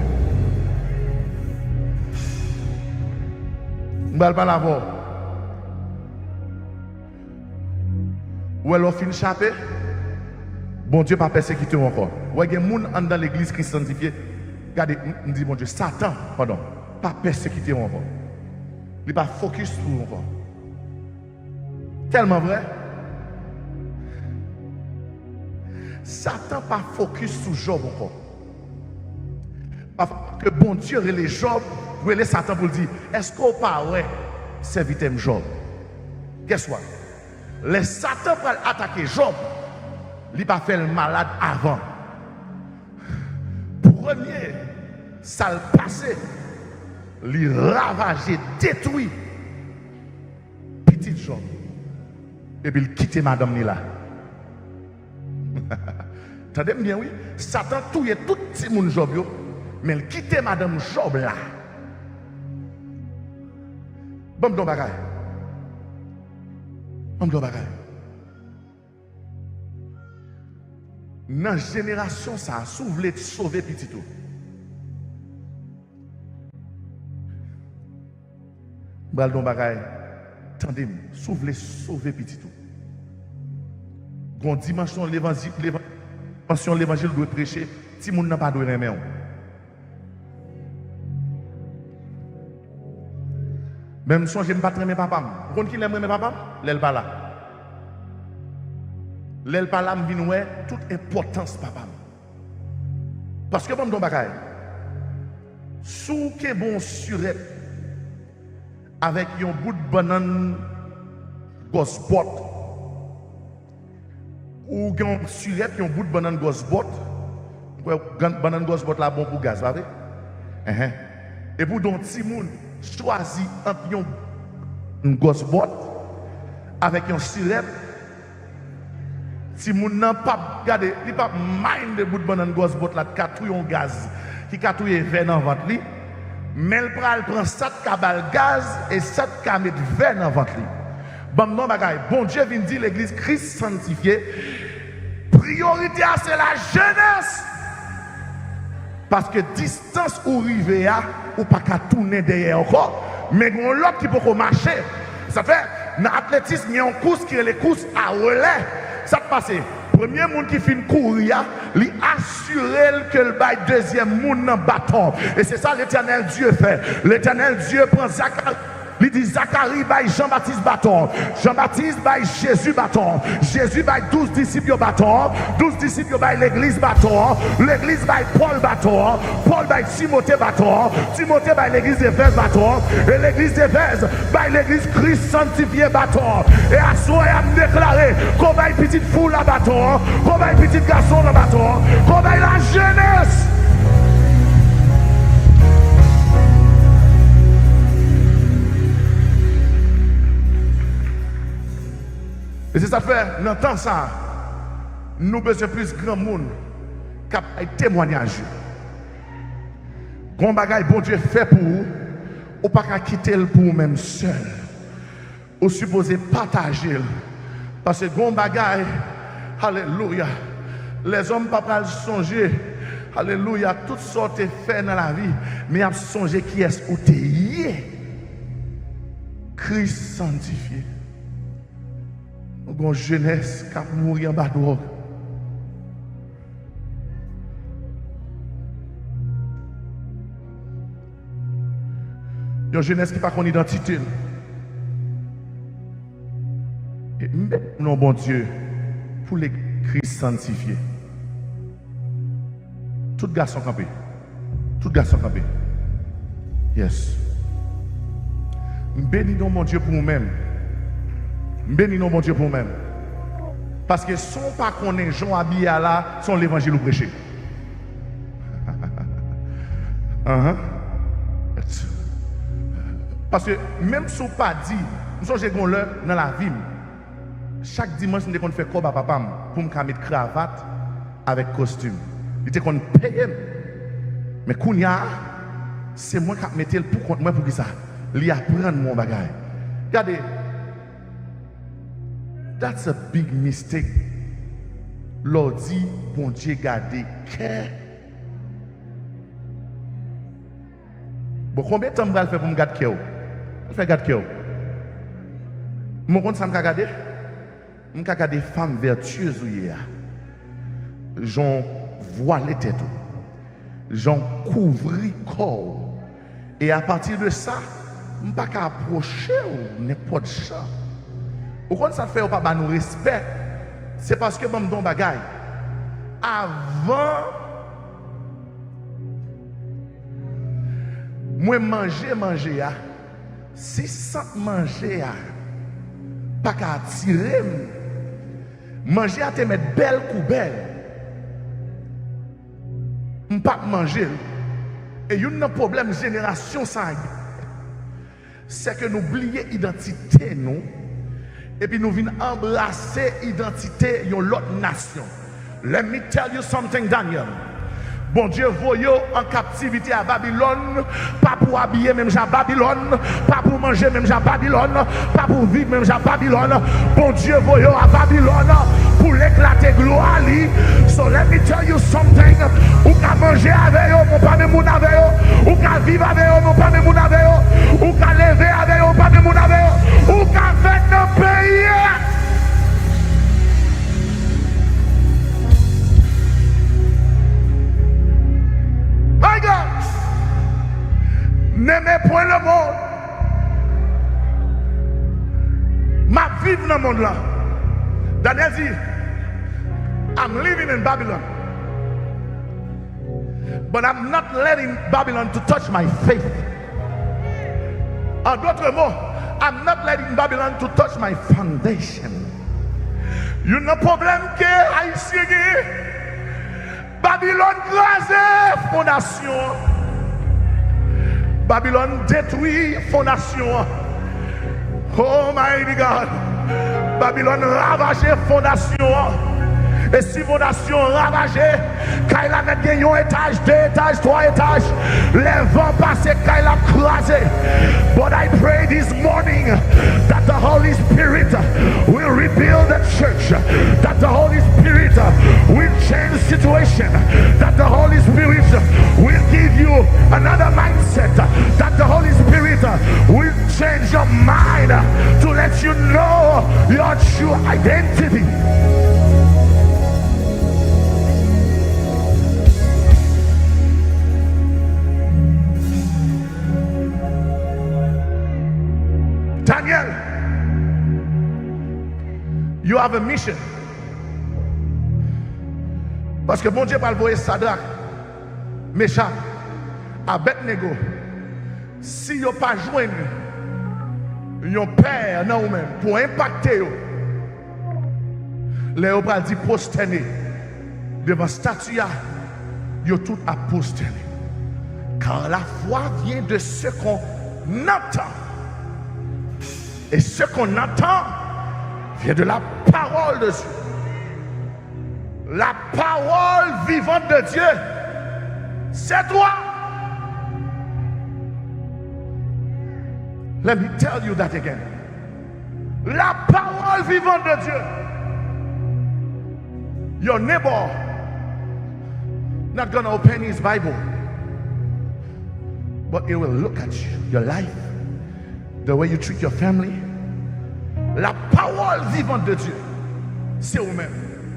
M'bal pas l'avant. Ou elle a fin chapé. Bon Dieu pas persécuté encore. Ou il y a des gens dans l'église qui sont sanctifiés. Regardez, on dit bon Dieu, Satan, pardon, pas persécuté encore. Il pas focus sur encore. Tellement vrai. Satan pas focus sur Job encore. Parce que bon Dieu les Job, les Satan pour dire, est-ce qu'on parle serviteur Job? Qu'est-ce que les Satan pour attaquer Job, il n'a pas fait le malade avant. Premier, ça le passé, il ravagé, détruit petit Job. Et puis il quitte madame Nila. Attendez bien, oui. Satan touille tout le monde Job, mais il quitte madame Job là. Bon, don bagay. Bon, don bagay. Dans la génération, ça a soufflé de sauver petit tout. Bon, don bagay. Attendez, soufflé sauver petit tout. Bon, dimension l'évangile doit prêcher, si moun n'a pas de remet. Même si je n'aime pas très mes papa. Vous comprenez qui l'aime mes papa? L'elle pas là. L'elle pas là, me vient ouais toute importance papa. Parce que bon don bagay. Sou que bon surette avec un bout de banane gospot ou un surette un bout de banane gospot. Banane gospot là bon pour gaz, pas vrai? Et pour don petit moun choisi entre un gospot avec un sirène. Si moun n'a pas regardé, il pas mind de bout de banane gospot là qui catouille un gaz, qui catouille vert dans ventre li, mais il prend 7 cabal gaz et 7 cabal vert dans ventre li. Bon non bagay, bon Dieu vient dire l'église Christ sanctifié. Priorité c'est la jeunesse. Parce que distance où river ou pas qu'à tourner derrière encore, mais on l'autre qui peut marcher. Ça fait dans l'athlétisme, il y a une course qui est les courses à relais. Ça te passe. Premier monde qui finit courir, il assure que le bail deuxième monde dans bâton. Et c'est ça l'Éternel Dieu fait. L'Éternel Dieu prend Zacharie. Il dit Zacharie baille Jean-Baptiste bâton. Jean-Baptiste baille Jésus bâton. Jésus baille 12 disciples bâton. 12 disciples baille l'église bâton. L'église baille Paul bâton. Paul baille Timothée bâton. Timothée baille l'église d'Éphèse bâton. Et l'église d'Éphèse baille l'église Christ sanctifié bâton. Et à soi, il a déclaré qu'on baille petite foule à bâton. Qu'on baille petit garçon à bâton. Qu'on baille la jeunesse. Et c'est ça fait, dans le temps ça, nous besoin plus grand monde cap ay témoignage. Gon bagay bon Dieu fait pour vous, ou pas qu'à quitter le pour vous-même seul. Ou supposé partager. Parce que gon bagay, alléluia, les hommes pas pral songer, alléluia, toutes sortes de faits dans la vie, mais à songer qui est-ce ou t'es Christ sanctifié. Gon jeunesse qui a mouru en bas de drogue. Une jeunesse qui n'a pas d'identité. Et non, bon Dieu, pour les Christ sanctifiés. Tout garçon campé. Tout garçon campé. Yes. Bénis non, mon Dieu, pour nous-mêmes. Bénis non, mon Dieu, pour nous-mêmes. Parce que son pas qu'on est gens habillés là, sont l'évangile ou prêché. Parce que même si on pas dit, nous sommes dans la vie, chaque dimanche, nous devons faire quoi à papa pour me mettre cravate avec costume. Il était qu'on paye. Mais Kounia, c'est moi qui mette le pour contre moi pour que ça. Il apprend mon bagage. Regardez, that's a big mistake. L'on dit, bon Dieu, gardez cœur. Bon, combien de temps je vais faire pour me garder cœur? Je vais garder cœur. Mon compte, ça me regarde. Je vais regarder des femmes vertueuses. J'en vois les têtes. J'en couvre le corps. Et à partir de ça, je ne peux pas approcher n'importe quoi. Pourquoi ça fait pas nous respect? C'est parce que je me dis bagaille. Avant, moi manger, si sans manger, pas qu'à tirer, manger à te mettre belle ou belle. Je ne peux pas manger. Et il y a un problème génération sanguine. C'est que nous oublions l'identité, nous. Et puis nous venons embrasser l'identité de l'autre nation. Let me tell you something, Daniel. Bon Dieu, voyez en captivité à Babylone, pas pour habiller même à Babylone, pas pour manger même à Babylone, pas pour vivre même à Babylone. Bon Dieu, voyez à Babylone pour l'éclater gloire. So let me tell you something. Ou qu'à manger avec eux, mon pas de moun avec eux. Ou qu'à vivre avec eux, mon pas de moun avec eux. Ou qu'à lever avec eux, pas de moun avec eux. Ou qu'à faire nos pays. My God, n'aimez point le monde. Ma vie dans le monde là. Daniel dit, I'm living in Babylon. But I'm not letting Babylon to touch my faith. En d'autres mots, I'm not letting Babylon to touch my foundation. You know problème que Haïtien Babylone crase fondation. Babylone détruit fondation. Oh my God. Babylone ravage fondation. Et si fondation ravagée, quand il a mis un étage, 2 étages, 3 étages, les vents passent, quand il a crasé. But I pray this morning that the Holy Spirit will rebuild the church, that the Holy Spirit will change the situation, that the Holy Spirit will give you another mindset, that the Holy Spirit will change your mind to let you know your true identity. Daniel, you have a mission. Parce que bon Dieu va le voir Sadrach, Meshach, Abednego. Si vous pas joindre un père dans vous-même pour impacter vous, les vous dit prosterner devant statue, vous tout à prosterner. Car la foi vient de ce qu'on entend. Et ce qu'on entend vient de la parole de Dieu. La parole vivante de Dieu, c'est toi. Let me tell you that again. La parole vivante de Dieu. Your neighbor not gonna open his Bible, but he will look at you, your life, the way you treat your family. La parole vivante de Dieu, c'est vous-même.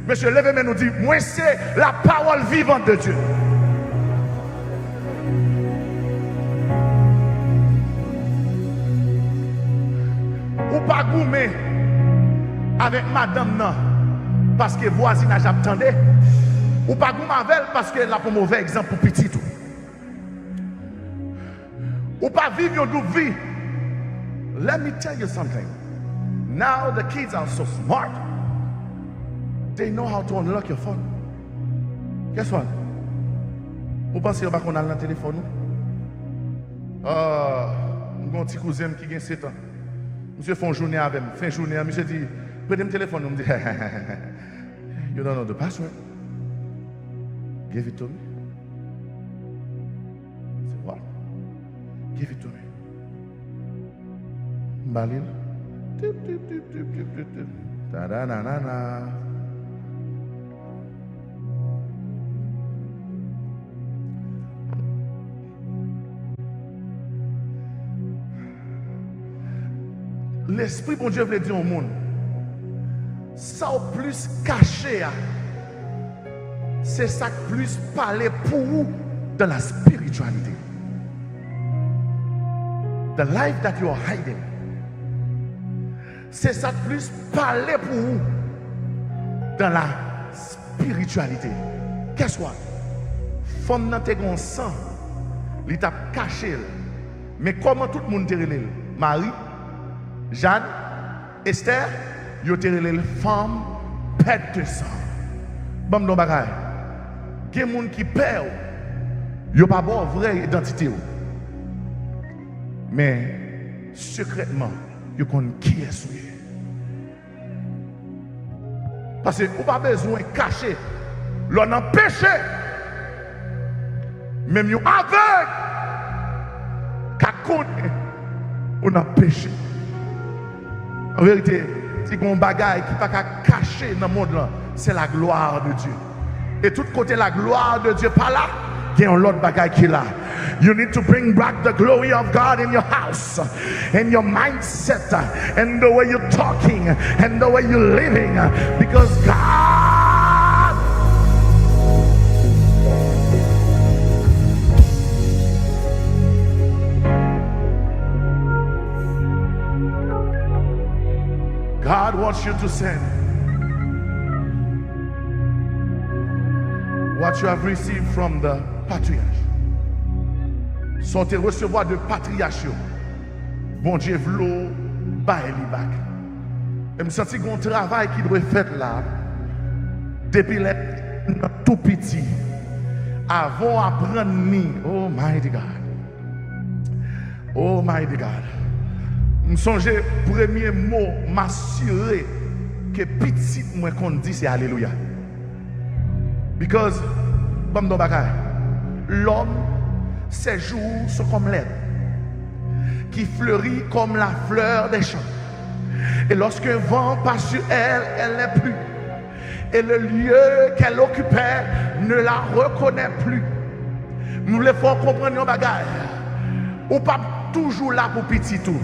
Monsieur, levez-moi nous dit, moi c'est la parole vivante de Dieu. Ou pas goumer avec madame non, parce que voisinage attendait. Ou pas goumer avec elle parce qu'elle a pour mauvais exemple pour petit tout. Ou pas vivre une double vie. Let me tell you something. Now the kids are so smart. They know how to unlock your phone. Guess what? Vous pensez qu'on a le téléphone? Mon petit cousin qui a 7 ans. Monsieur fait une journée avec moi. Fin de journée, monsieur dit, prenez mon téléphone. Il me dit, you don't know the password? Give it to me. C'est what? Give it to me. Balil. Ta-da-na-na-na. L'esprit, bon Dieu, veut dire au monde, ça au plus caché, c'est ça plus parler pour vous de la spiritualité. The life that you are hiding. C'est ça plus parler pour vous dans la spiritualité. Qu'est-ce que femme nan te gon sang, li t'a caché. Mais comment tout le monde te relève? Marie, Jeanne, Esther, yo te relève femme pète de sang. Bon non bagay. Gen moun qui perd, yo pas bon vraie identité. Mais secrètement, yo connaît qui est souillé. Parce que vous pas besoin de cacher. L'on a péché. Même vous aveugle. Qu'à connaître, on a péché. En vérité, si on a un bagage qui n'est pas caché dans le monde, c'est la gloire de Dieu. Et tout côté la gloire de Dieu par là, il y a un autre bagage qui est là. You need to bring back the glory of God in your house, in your mindset, and the way you're talking, and the way you're living, because God wants you to send what you have received from the patriarch. Sortez recevoir de patriarche. Bon Dieu v'lo bail li back. Et me senti qu'on travail qui doit faire là depuis les tout petit avant apprendre ni. Oh mighty God. Oh mighty God. Me songe premier mot m'assurer que petit moi qu'on dit c'est alléluia. Because bon l'homme ses jours sont comme l'air qui fleurit comme la fleur des champs. Et lorsqu'un vent passe sur elle, elle n'est plus. Et le lieu qu'elle occupait ne la reconnaît plus. Nous les faut comprendre nos bagages. Ou pas toujours là pour petit tout.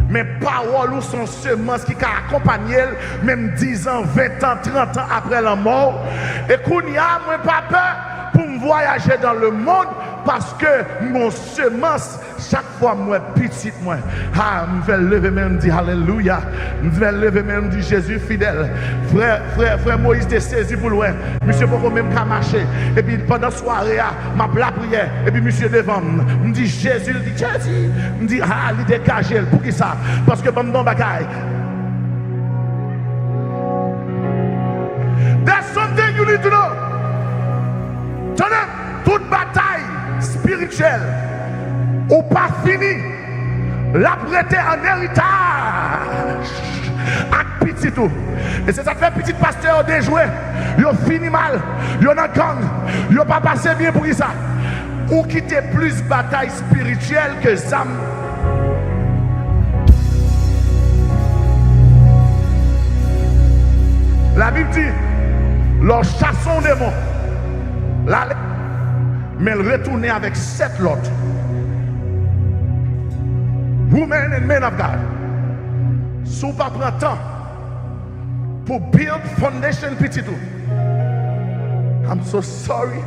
Mais paroles ou son semence qui a accompagné même 10 ans, 20 ans, 30 ans après la mort. Et qu'on y a, moi pas peur pour me voyager dans le monde. Parce que mon semence, chaque fois moi petit moi, je vais lever même dire alléluia, je vais lever même dire Jésus fidèle. Frère Moïse était saisi pour loin. Monsieur pourquoi même qu'à marcher. Et puis pendant la soirée, ma la prière. Et puis monsieur devant me dit Jésus, il dit Jésus, me dit il dégage pour qui ça? Parce que bon bagaille. There's something you need to know. Tenez, toute bataille spirituel ou pas fini la prêter en héritage à petit tout. Et c'est ça que fait petit pasteur déjoué. Ils ont fini mal. Ils ont gang. Ils n'ont pas passé bien pour ça. Ou quitter plus bataille spirituelle que ça. La Bible dit, leur chassons démon, mais elle retournait avec 7 autres. Women and men of God. Si vous ne prenez pas temps pour build foundation petit tout, I'm so sorry.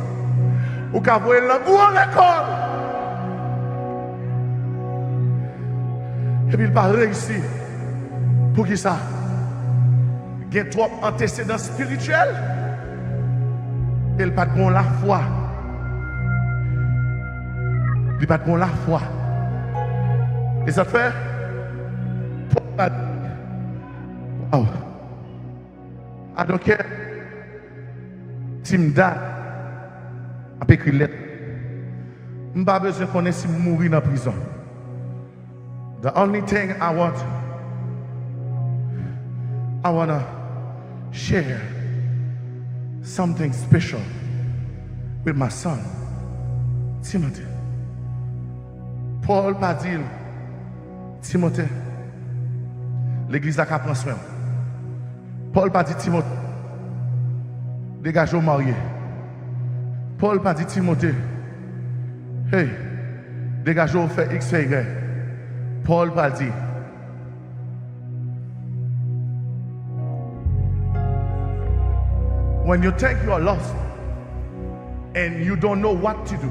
Vous avez vu la grande école. Et puis il n'a pas réussi. Pour qui ça? Il y a trop d'antécédents spirituels. Et il n'a pas de la foi. Il n'a pas de la foi. Et ça fait? Wow. I don't care. Timda a écrit lettre. Je n'ai pas besoin de connaître si je mourir dans la prison. The only thing I want to share something special with my son, Timothy. Paul pas dit, Timothée, l'église a qu'à prendre soin. Paul pas dit, Timothée, dégage au marié. Paul pas dit, Timothée, hey, dégage au fait X, fait Y. Paul pas dit, when you think you are lost and you don't know what to do,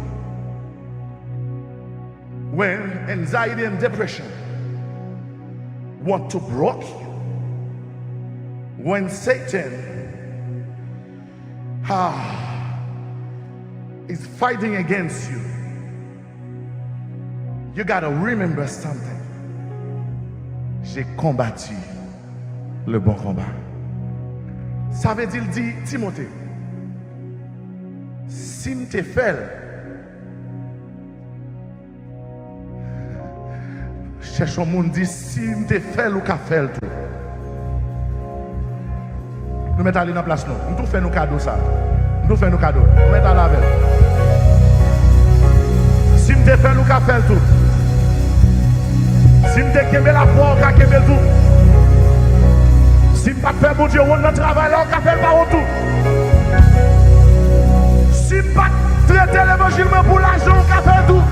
when anxiety and depression want to block you, when Satan is fighting against you, you got to remember something. J'ai combattu le bon combat. Ça veut dire, dit Timothée, si je te fais, cherche un monde dit, si je te fais, ou qu'a fait tout. Nous mettons aller dans la place, nous. Nous faisons nos cadeaux, ça. Nous faisons nos cadeaux. Nous mettons à la veille. Si je te fais, ou qu'a fait tout. Si je te kembe la foi, ou qu'a kembe tout. Si je ne pas faire mon Dieu, on ne travaille là, on ne fait pas tout. Si je ne pas traiter l'évangile pour l'argent, on ne fait tout.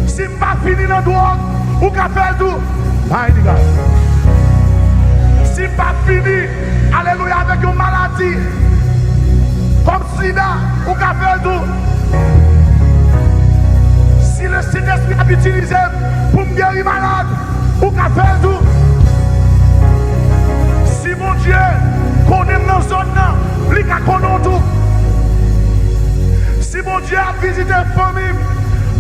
Si je ne pas finir dans le drogue, on ne fait tout. Mighty God. Si je ne pas finir, alléluia, avec une maladie, comme sida, on ne fait tout. Si le Saint-Esprit a utilisé pour me guérir malade, ou qu'a fait tout. Si mon Dieu connaît dans zone, il a connu tout. Si mon Dieu a visité la famille,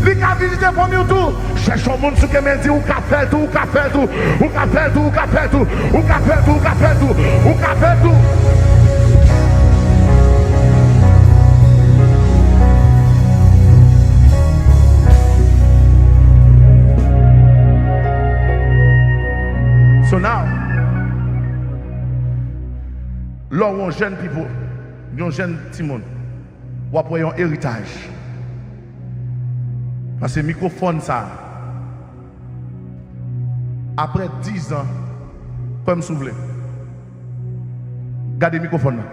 il a visité la famille tout. Cherche un monde qui me dit ou qu'a fait tout, ou qu'a fait tout, ou qu'a fait tout, ou qu'a fait tout, ou qu'a fait tout, ou qu'a fait tout, ou qu'a fait tout. So now, là où on jeune people, un jeune Timon, ou après un héritage. Parce que le microphone, ça, après 10 ans, comme vous voulez, gardez le microphone là.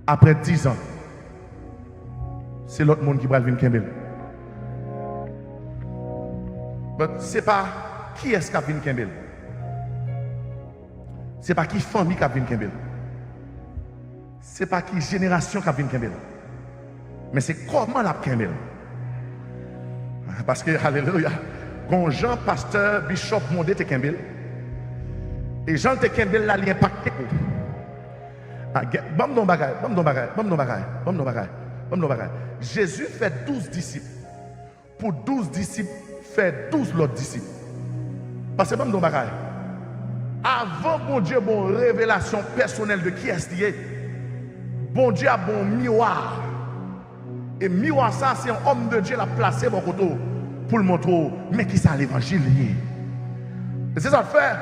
Après 10 ans, c'est l'autre monde qui va venir Kembel. Mais ce n'est pas qui est-ce qui va venir Kembel. Ce n'est pas qui famille qui vient Kembel. Ce n'est pas qui génération qui vient Kembel. Mais c'est comment la Kembel. Parce que, alléluia, quand Jean, pasteur, bishop, mondé te Kembel, et Jean te Kembel là, il impacté. Jésus fait 12 disciples. Pour 12 disciples, fait 12 autres disciples. Parce que, avant bon Dieu, bon révélation personnelle de qui est-ce, bon Dieu a bon miroir. Et miroir ça, c'est un homme de Dieu l'a placé bon côté pour le montrer, mais qui ça l'évangile. Et c'est ça le fait.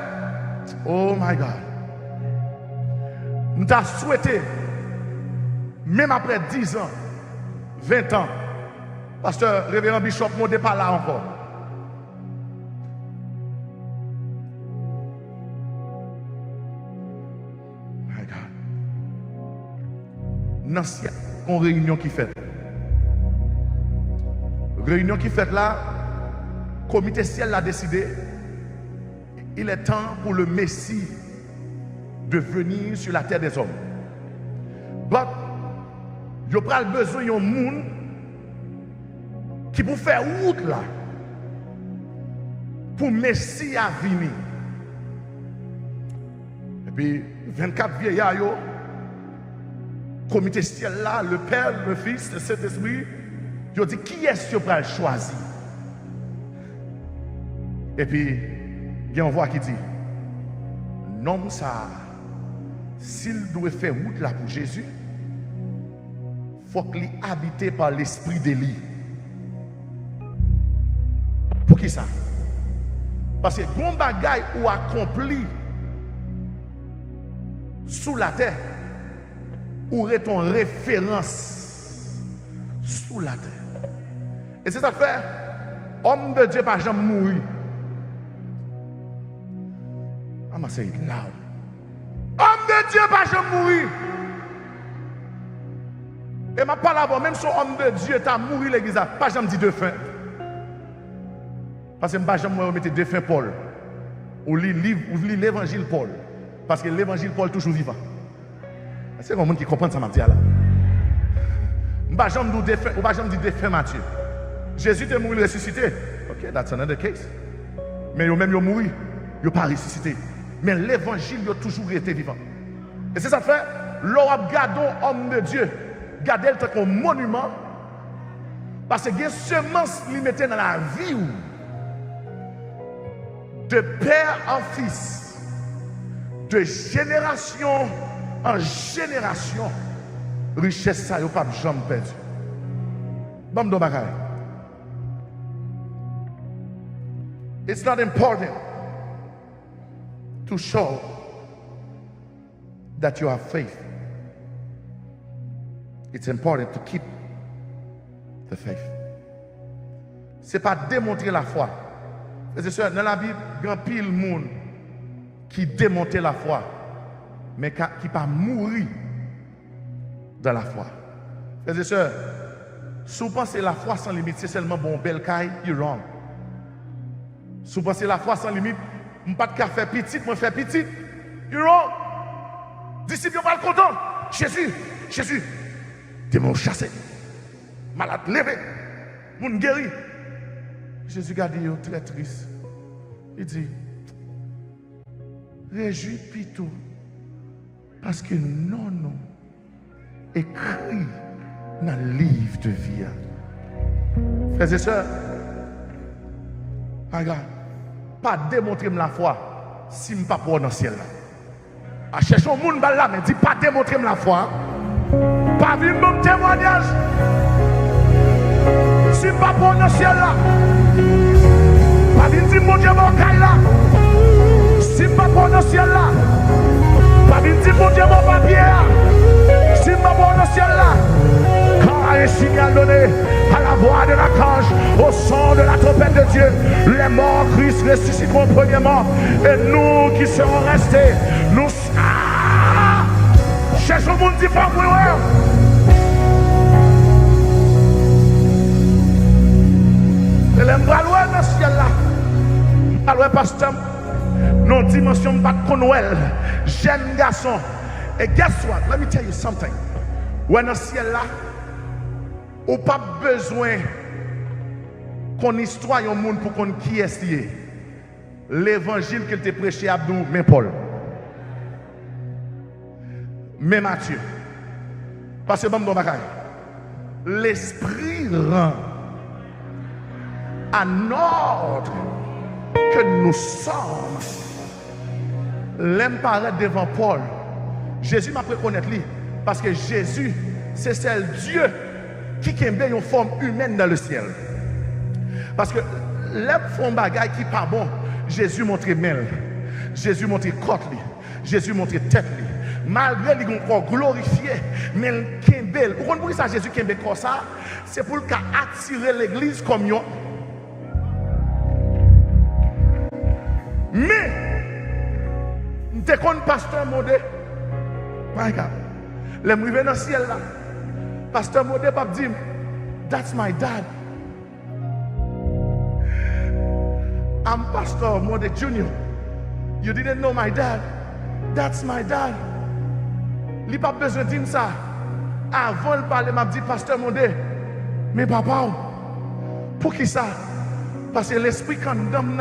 Oh my God. Nous t'as souhaité, même après 10 ans, 20 ans, pasteur révérend Bishop, mon départ là encore. My God. Dans une réunion qui fait. Réunion qui fait là, comité ciel a décidé, il est temps pour le Messie de venir sur la terre des hommes. Mais, il y a besoin d'un monde qui peut faire route là, pour Messie à venir. Et puis, 24 vieillards, comité ciel là, le Père, le Fils, le Saint-Esprit, ils ont dit qui est-ce que va choisir? Et puis, il y a une voix qui dit, non, ça, s'il doit faire route là pour Jésus, il faut qu'il soit habité par l'esprit d'Élie. Pour qui ça? Parce que bon bagaille ou accompli sous la terre, ou est ton référence sous la terre. Et c'est ça que fait, homme de Dieu pas jamais mourir. I'm gonna say it loud. Homme de Dieu pas jamais mourir. Et ma parole avant, même si homme de Dieu t'a mouru l'église, pas jamais dit de fin. Parce que je ne vais jamais mettre de fin Paul. Ou lire l'évangile Paul. Parce que l'évangile Paul est toujours vivant. C'est un monde qui comprend ça, Mathieu. Je ne vais jamais dire de fin Matthieu. Jésus est mort, ressuscité. Ok, that's another case. Mais même il est mort, il n'est pas ressuscité. Mais l'évangile a toujours été vivant. Et c'est ça que fait, l'on garde homme de Dieu, garde le comme monument, parce que les semences limitées dans la vie, de père en fils, de génération en génération, richesse ça, il n'y a pas jamais perdu. Bon, it's not important to show that you have faith. It's important to keep the faith. C'est pas démontrer la foi. C'est sûr, dans la Bible, il y a pile de monde qui démonte la foi, mais qui pas mourir dans la foi. C'est sûr, si vous pensez la foi sans limite, c'est seulement bon bel caille, you're wrong. Si vous pensez la foi sans limite, je ne peux pas faire petit, je fais petit. You're wrong. Disciples ne sont pas contents. Jésus, démon chassé, malade levé, moun guéri. Jésus garde très triste. Il dit, réjouis plutôt, parce que non, écrit dans le livre de vie. Frères et sœurs, regarde, pas démontrer la foi si je ne suis pas pour dans le ciel. À chercher un monde là, mais dis pas démontrer la foi. Pas vivre mon témoignage. Si je ne suis pas pour dans le ciel là. Pas vivre dire mon Dieu mon caille là. Si je ne suis pas pour dans le ciel là. Pas vivre dire mon Dieu mon papier là. Si je ne suis pas pour dans le ciel là. Quand un signal donné à la voix de l'archange, au son de la trompette de Dieu, les morts Christ ressusciteront premièrement, et nous qui serons restés, nous cherchons le monde qui fait pour nous. Et les bras loin dans le ciel là, alors pasteur, nos dimensions pas de Noël, jeune garçon. Et guess what? Let me tell you something. When dans le ciel là, ou pas besoin qu'on histoire un monde pour qu'on qui est lié. L'évangile qu'il t'a prêché Abdou, mais Paul. Mais Matthieu. Parce que bon bagaille. L'esprit rend en ordre que nous sommes. L'aime paraître devant Paul. Jésus m'a reconnaître lui parce que Jésus c'est celle Dieu qui a une forme humaine dans le ciel. Parce que les font bagaille qui pas bon, Jésus montrait mêle, Jésus montrait côte, Jésus montrait tête. Malgré les corps glorifié, mais il est belle. Vous comprenez ça, Jésus qui est comme ça? C'est pour attirer l'église comme nous. Mais, nous sommes pasteur Modé. My God. Les arrivés dans le ciel là. Pasteur Modé pas dire, that's my dad. I'm Pastor Modé Jr. You didn't know my dad. That's my dad. Il n'a pas besoin de dire ça. Avant de parler, m'a dit, Pasteur Modé, mais papa, pour qui ça? Parce que l'esprit quand nous donne,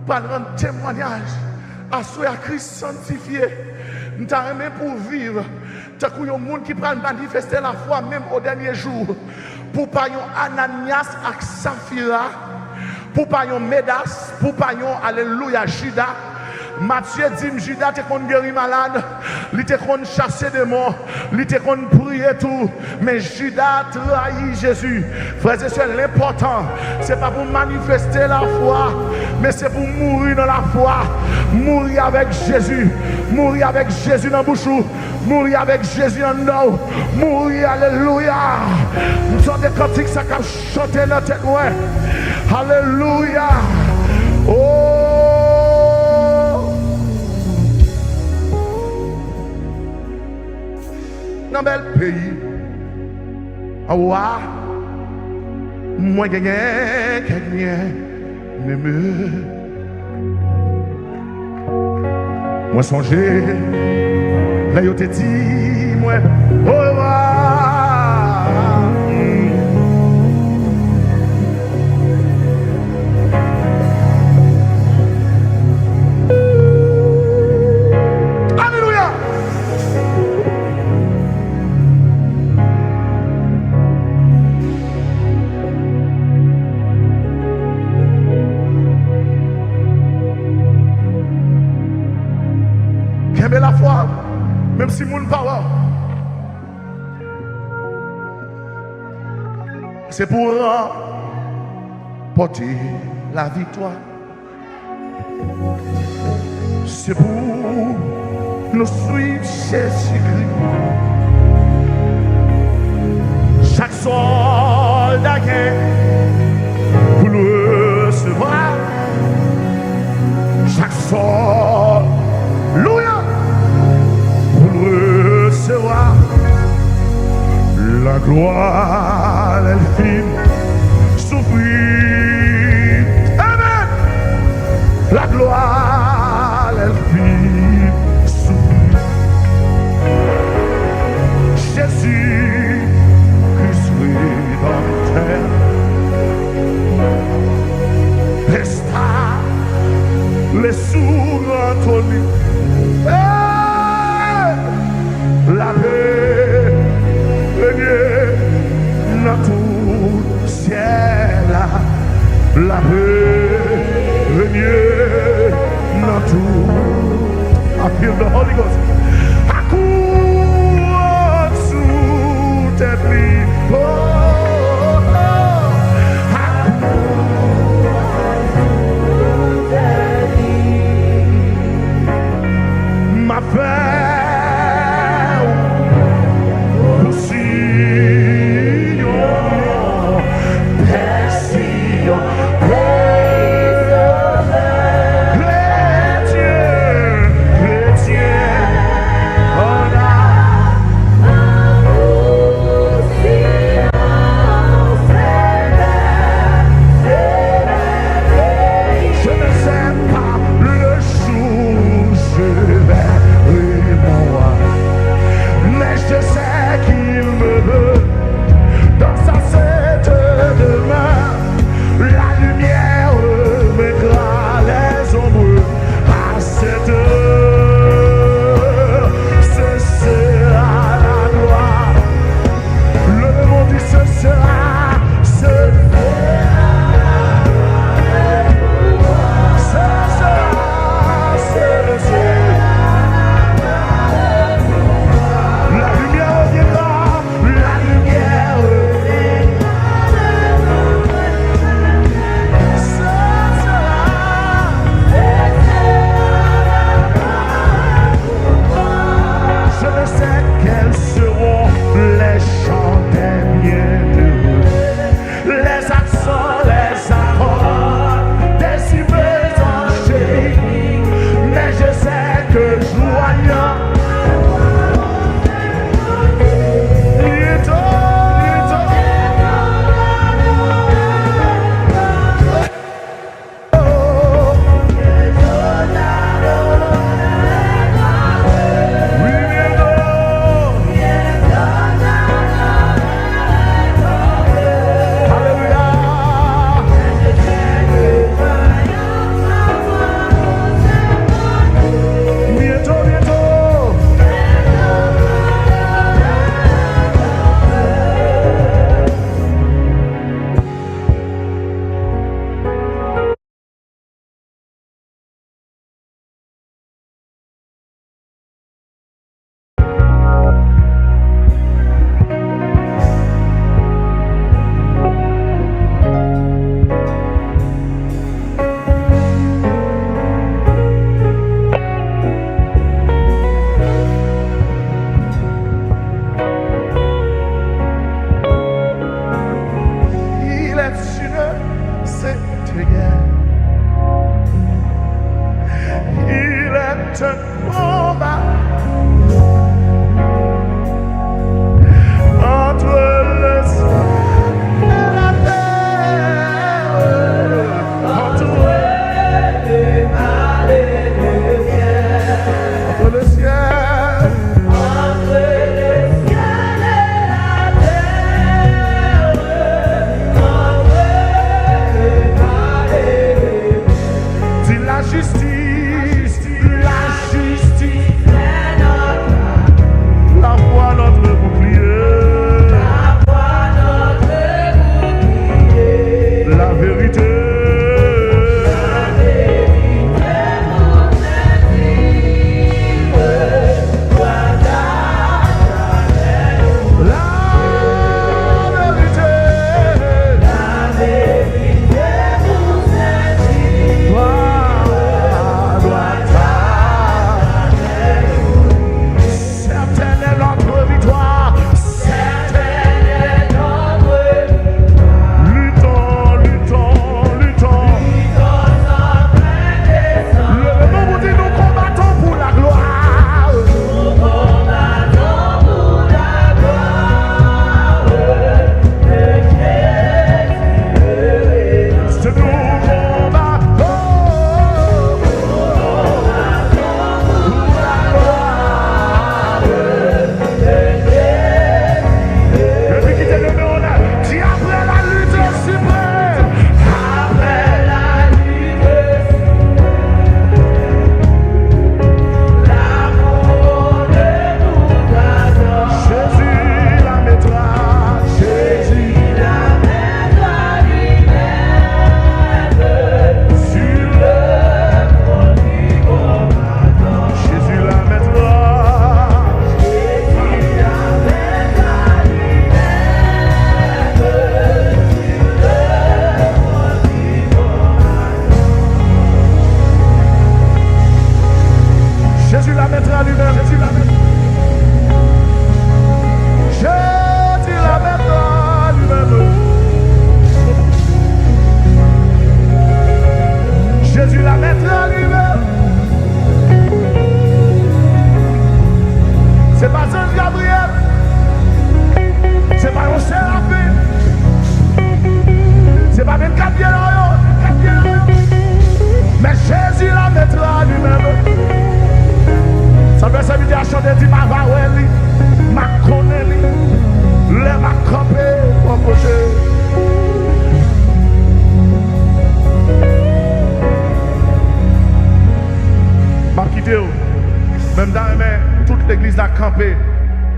pas rendre témoignage à ceux à Christ sanctifié. Nous t'aimons pour vivre. Tant qu'il y a un monde qui prend manifester la foi même au dernier jour. Pour pas un Ananias et Saphira. Pour pas un Médas. Pour pas un Alléluia Judas. Matthieu dit Judas te kon guéri malade, il te kon chasser démons, il te kon prier tout, mais Judas trahit Jésus. Frères et sœurs, l'important c'est pas pour manifester la foi, mais c'est pour mourir dans la foi, mourir avec Jésus, mourir avec Jésus dans la bouche, mourir avec Jésus en nous, mourir, alléluia. Nous sommes des cantiques ça qui chanter dans la tête, ouais. Alléluia. Oh. Dans bel pays, moi quelqu'un moi songer, là yo te dit moi au revoir. Alléluia. Mais la foi, même si mon power, c'est pour porter la victoire. C'est pour nous suivre Jésus-Christ. Chaque soldat pour le recevoir. Chaque soldat. Recevoir la gloire, elle fit souffrir. Amen. La gloire, elle fit souffrir. Jésus, Christ rédempteur, les stars, les sourds entonnus. La paix règne dans tout ciel. La paix règne dans tout. I feel the Holy Ghost. I cours sous tes plis. Oh, oh, I cours sous tes plis. Ma paix. guerre. Il est un combat entre le ciel et la terre, entre le mal et le bien, entre le ciel, entre le ciel et la terre, entre le mal et le bien. Dis la justice, la justice est notre la foi notre bouclier, la vérité, nous inspire, certaine est notre victoire, certaine est notre luttons, luttons, luttons. Levez-vous, vous dites, nous combattons pour la gloire. Nous combattons pour la gloire de Jésus. C'est nous combattons pour la gloire de Jésus. Depuis qu'il t'est donné honneur, dis après la lutte suprême. Après la lutte l'amour de nous attend. Jésus la mettra, Jésus la mettra lui-même sur le front du combattant. Jésus la mettra, Jésus la mettra lui-même sur le front du combattant. Jésus la mettra lui-même, Jésus la mettra. Jésus la mettra lui-même. Jésus la mettra lui-même. C'est pas Saint Gabriel, c'est pas un séraphine, c'est pas 24 pieds là, mais Jésus la mettra lui-même. Ça veut dire à chanter, dit ma vaoueli, ma conneli, les ma campé, mon côté. Ma quitte, même dans toute l'église a campé,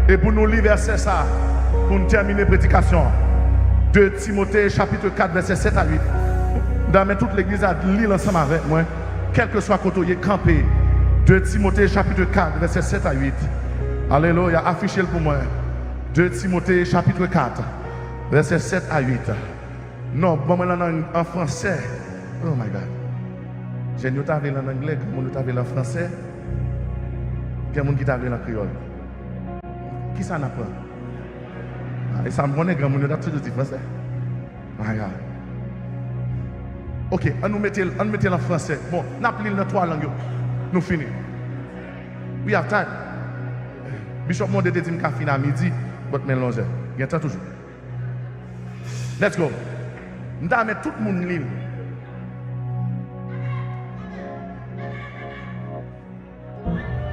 et pour nous lire verset ça, pour nous terminer la prédication. 2 Timothée chapitre 4, verset 7 à 8. Dans toute l'église a lire ensemble avec moi, quel que soit côté campé. 2 Timothée chapitre 4, verset 7 à 8. Alléluia, affichez-le pour moi. 2 Timothée chapitre 4, verset 7 à 8. Non, bon, en français. Oh my God. J'ai nous t'avais en anglais, comme nous t'avais en français. Quel monde qui t'avait en créole? Qui ça n'a pas? Et ça me connaît, grand monde, nous t'avons toujours dit français. My God. Ok, on nous mettait en français. Bon, nous appelons dans 3 langues. Nous finissons. We have time. Bishop Monde dit qu'il a fini à midi, mais mélanger. Il y a temps toujours. Let's go. Nous allons mettre tout le monde libre.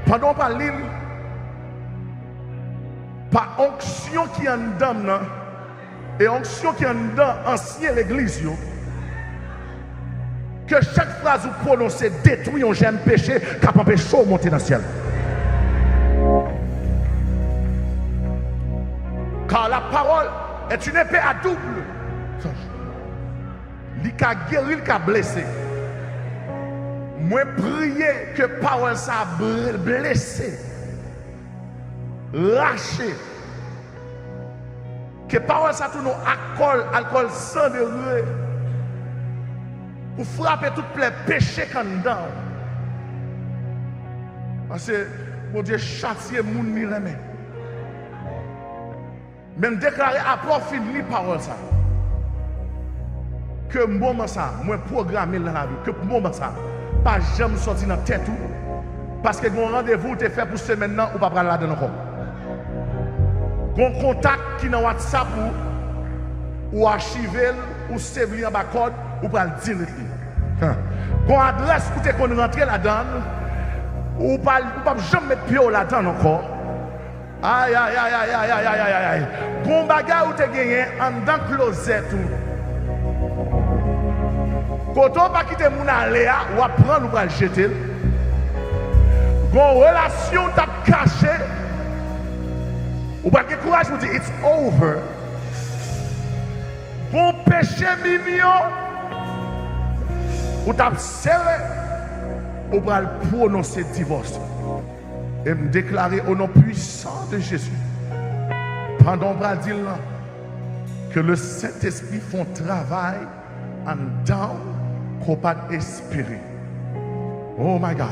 Pendant par l'île, par onction qui est en dedans, et onction qui est en dedans, ancien l'église, que chaque phrase vous prononcez détruit un j'aime péché, qui empêche de monter dans le ciel. Car la parole est une épée à double. Il a guéri, il a blessé. Moi, prier que parole ça blessé, lâché. Que parole ça tout nous alcool sang de rue. Pour frapper tout les péchés qu'on dedans. Parce que mon Dieu châtier moun ni remet. Même déclarer à part fini parole ça. que moment ça, moi programmé dans la vie, que moment ça, pas jamais sorti dans la tête tout. Parce que mon rendez-vous te fait pour ce maintenant ou pas prendre là-dedans encore. Gon contact qui dans WhatsApp ou archiver ou sévir en bas code ou pas le dire. Gon adresse où tu qu'on rentrer là-dedans ou pas jamais mettre pied là-dedans encore. Aïe aïe aïe aïe aïe aïe aïe aïe. Gon bagarre où tu gagné en dans closet tout. Quand on pas quitter mon aller ou apprendre ou pas le jeter. Gon relation t'a caché. Ou pas que courage pour dire it's over. Bon péché mignon. Ou t'as serré. Ou pas le prononcer divorce. Et me déclarer au nom puissant de Jésus. Pendant qu'on dire que le Saint-Esprit font travail en dedans qu'on pas espérer. Oh my God.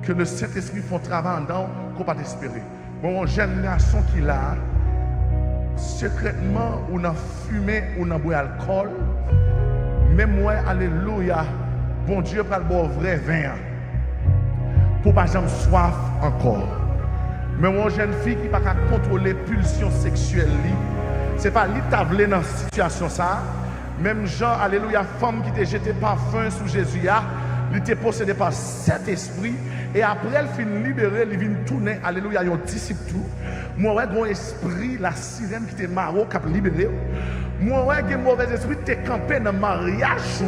Que le Saint-Esprit font travail en dedans qu'on pas espérer. Bon, jeune garçon qui là, secrètement, on a fumé, on a bu alcool. Même moi, alléluia, bon Dieu, pas le bon vrai vin. Pour pas jamais soif encore. Mais mon jeune fille qui ne peut pas contrôler pulsion sexuelle, ce n'est pas lui qui dans la situation ça. Même Jean, alléluia, femme qui t'a jeté parfum sous Jésus, il était possédé par cet esprit. Et après, elle finit libérée, elle vient tourner, alléluia, il y a un disciple tout. Moi, ouais, mon esprit, la sirène qui était maro, qui a libéré. Moi, ouais, un mauvais esprit qui était campé dans le mariage.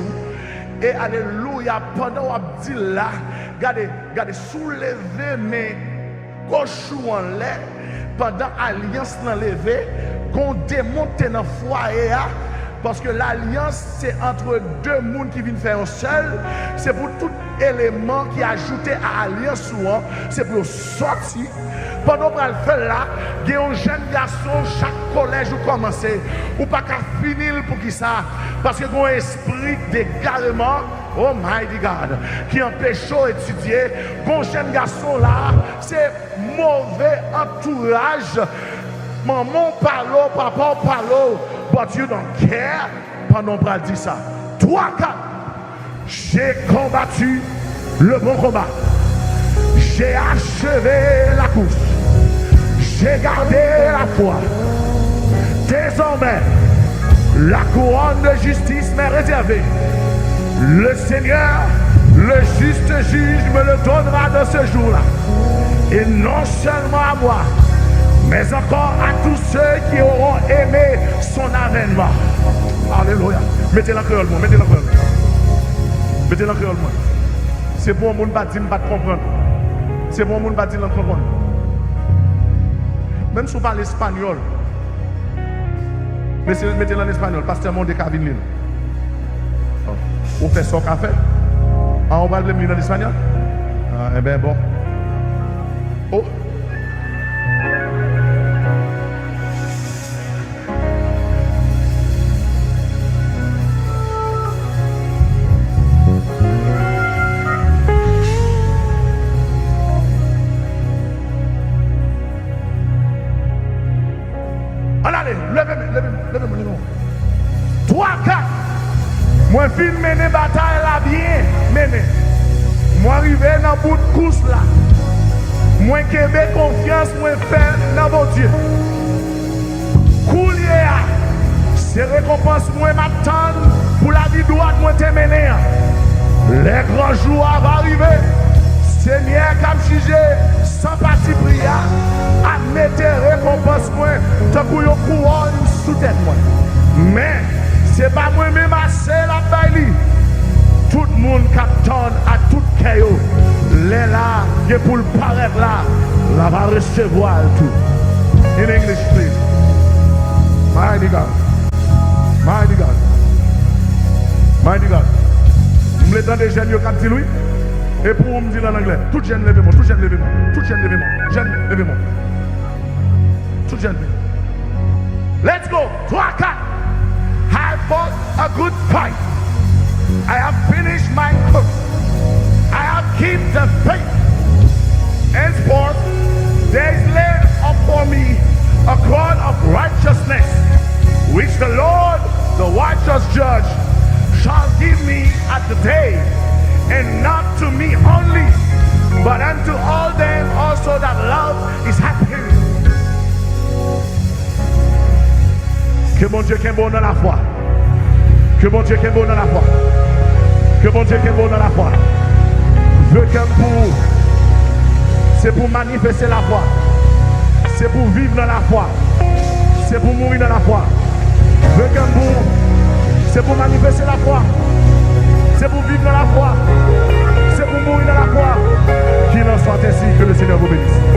Et alléluia, pendant qu'on dit là, regardez, soulever mes cochons en l'air, pendant l'alliance l'enlever, qu'on démonte dans le foyer. Parce que l'alliance, c'est entre deux mondes qui viennent faire un seul. C'est pour tout élément qui est ajouté à l'alliance, c'est pour sortir. Pendant qu'on le fait là, il y a un jeune garçon, chaque collège où commencer, ou pas qu'à finir pour qui ça. Parce que un esprit d'égarement, oh my God, qui empêche d'étudier. Un jeune garçon là, c'est mauvais entourage. Maman parle, papa parle. But you don't care. Pendant qu'on dit ça. 3, 4. J'ai combattu le bon combat. J'ai achevé la course. J'ai gardé la foi. Désormais, la couronne de justice m'est réservée. Le Seigneur, le juste juge, me le donnera dans ce jour-là. Et non seulement à moi, mais encore à tous ceux qui auront aimé son avènement. Alléluia. Mettez-la en créole, mettez-la en créole. Mettez-la en créole. C'est bon, mon bâtiment ne va pas comprendre. C'est bon, mon bâtiment ne va pas comprendre. Même si vous parlez espagnol, mettez-la en espagnol, pasteur Monde Cavinil. Vous faites son café. On va le mettre en espagnol. Eh bien, bon. Oh. Allez, levez-moi. 3, 4. Moi, fin mener bataille là bien, mener. Moi, arrivé dans le bout de course là. Moi, qui ai confiance, moi, faire dans mon Dieu. Coulier, c'est récompense, moi, m'attendre pour la vie droite, moi, te mener. Les grands jours vont arriver. Seigneur, comme jugé, sans parti prière, admettez récompense, moi, tant que vous couronne sous tête, moi. Mais, c'est pas moi-même assez la baille. Tout le monde captonne à tout caillou. Les là, qui pour le paraître là, là va recevoir tout. In English, please. Mighty God. Mighty God. Mighty God. Vous me l'entendez, jeunes, qui dit lui? Et pour vous me dire en anglais, tout jeune levez-moi, tout jeune levez-moi, tout jeune levez-moi, jeune levez-moi. Tout jeune levez-moi. Let's go. 3, 4. I fought a good fight. I have finished my course. I have kept the faith. Henceforth, there is laid upon me a crown of righteousness, which the Lord, the righteous judge, shall give me at the day, and not to me only, but unto all them also that love is happy. Que mon Dieu qui est bon dans la foi. Que mon Dieu qui est bon dans la foi. Que mon Dieu qui est bon dans la foi. Veut que pour, c'est pour manifester la foi. C'est pour vivre dans la foi. C'est pour mourir dans la foi. Veut que pour, c'est pour manifester la foi. C'est pour vivre dans la foi. C'est pour mourir dans la foi. Qu'il en soit ainsi, que le Seigneur vous bénisse.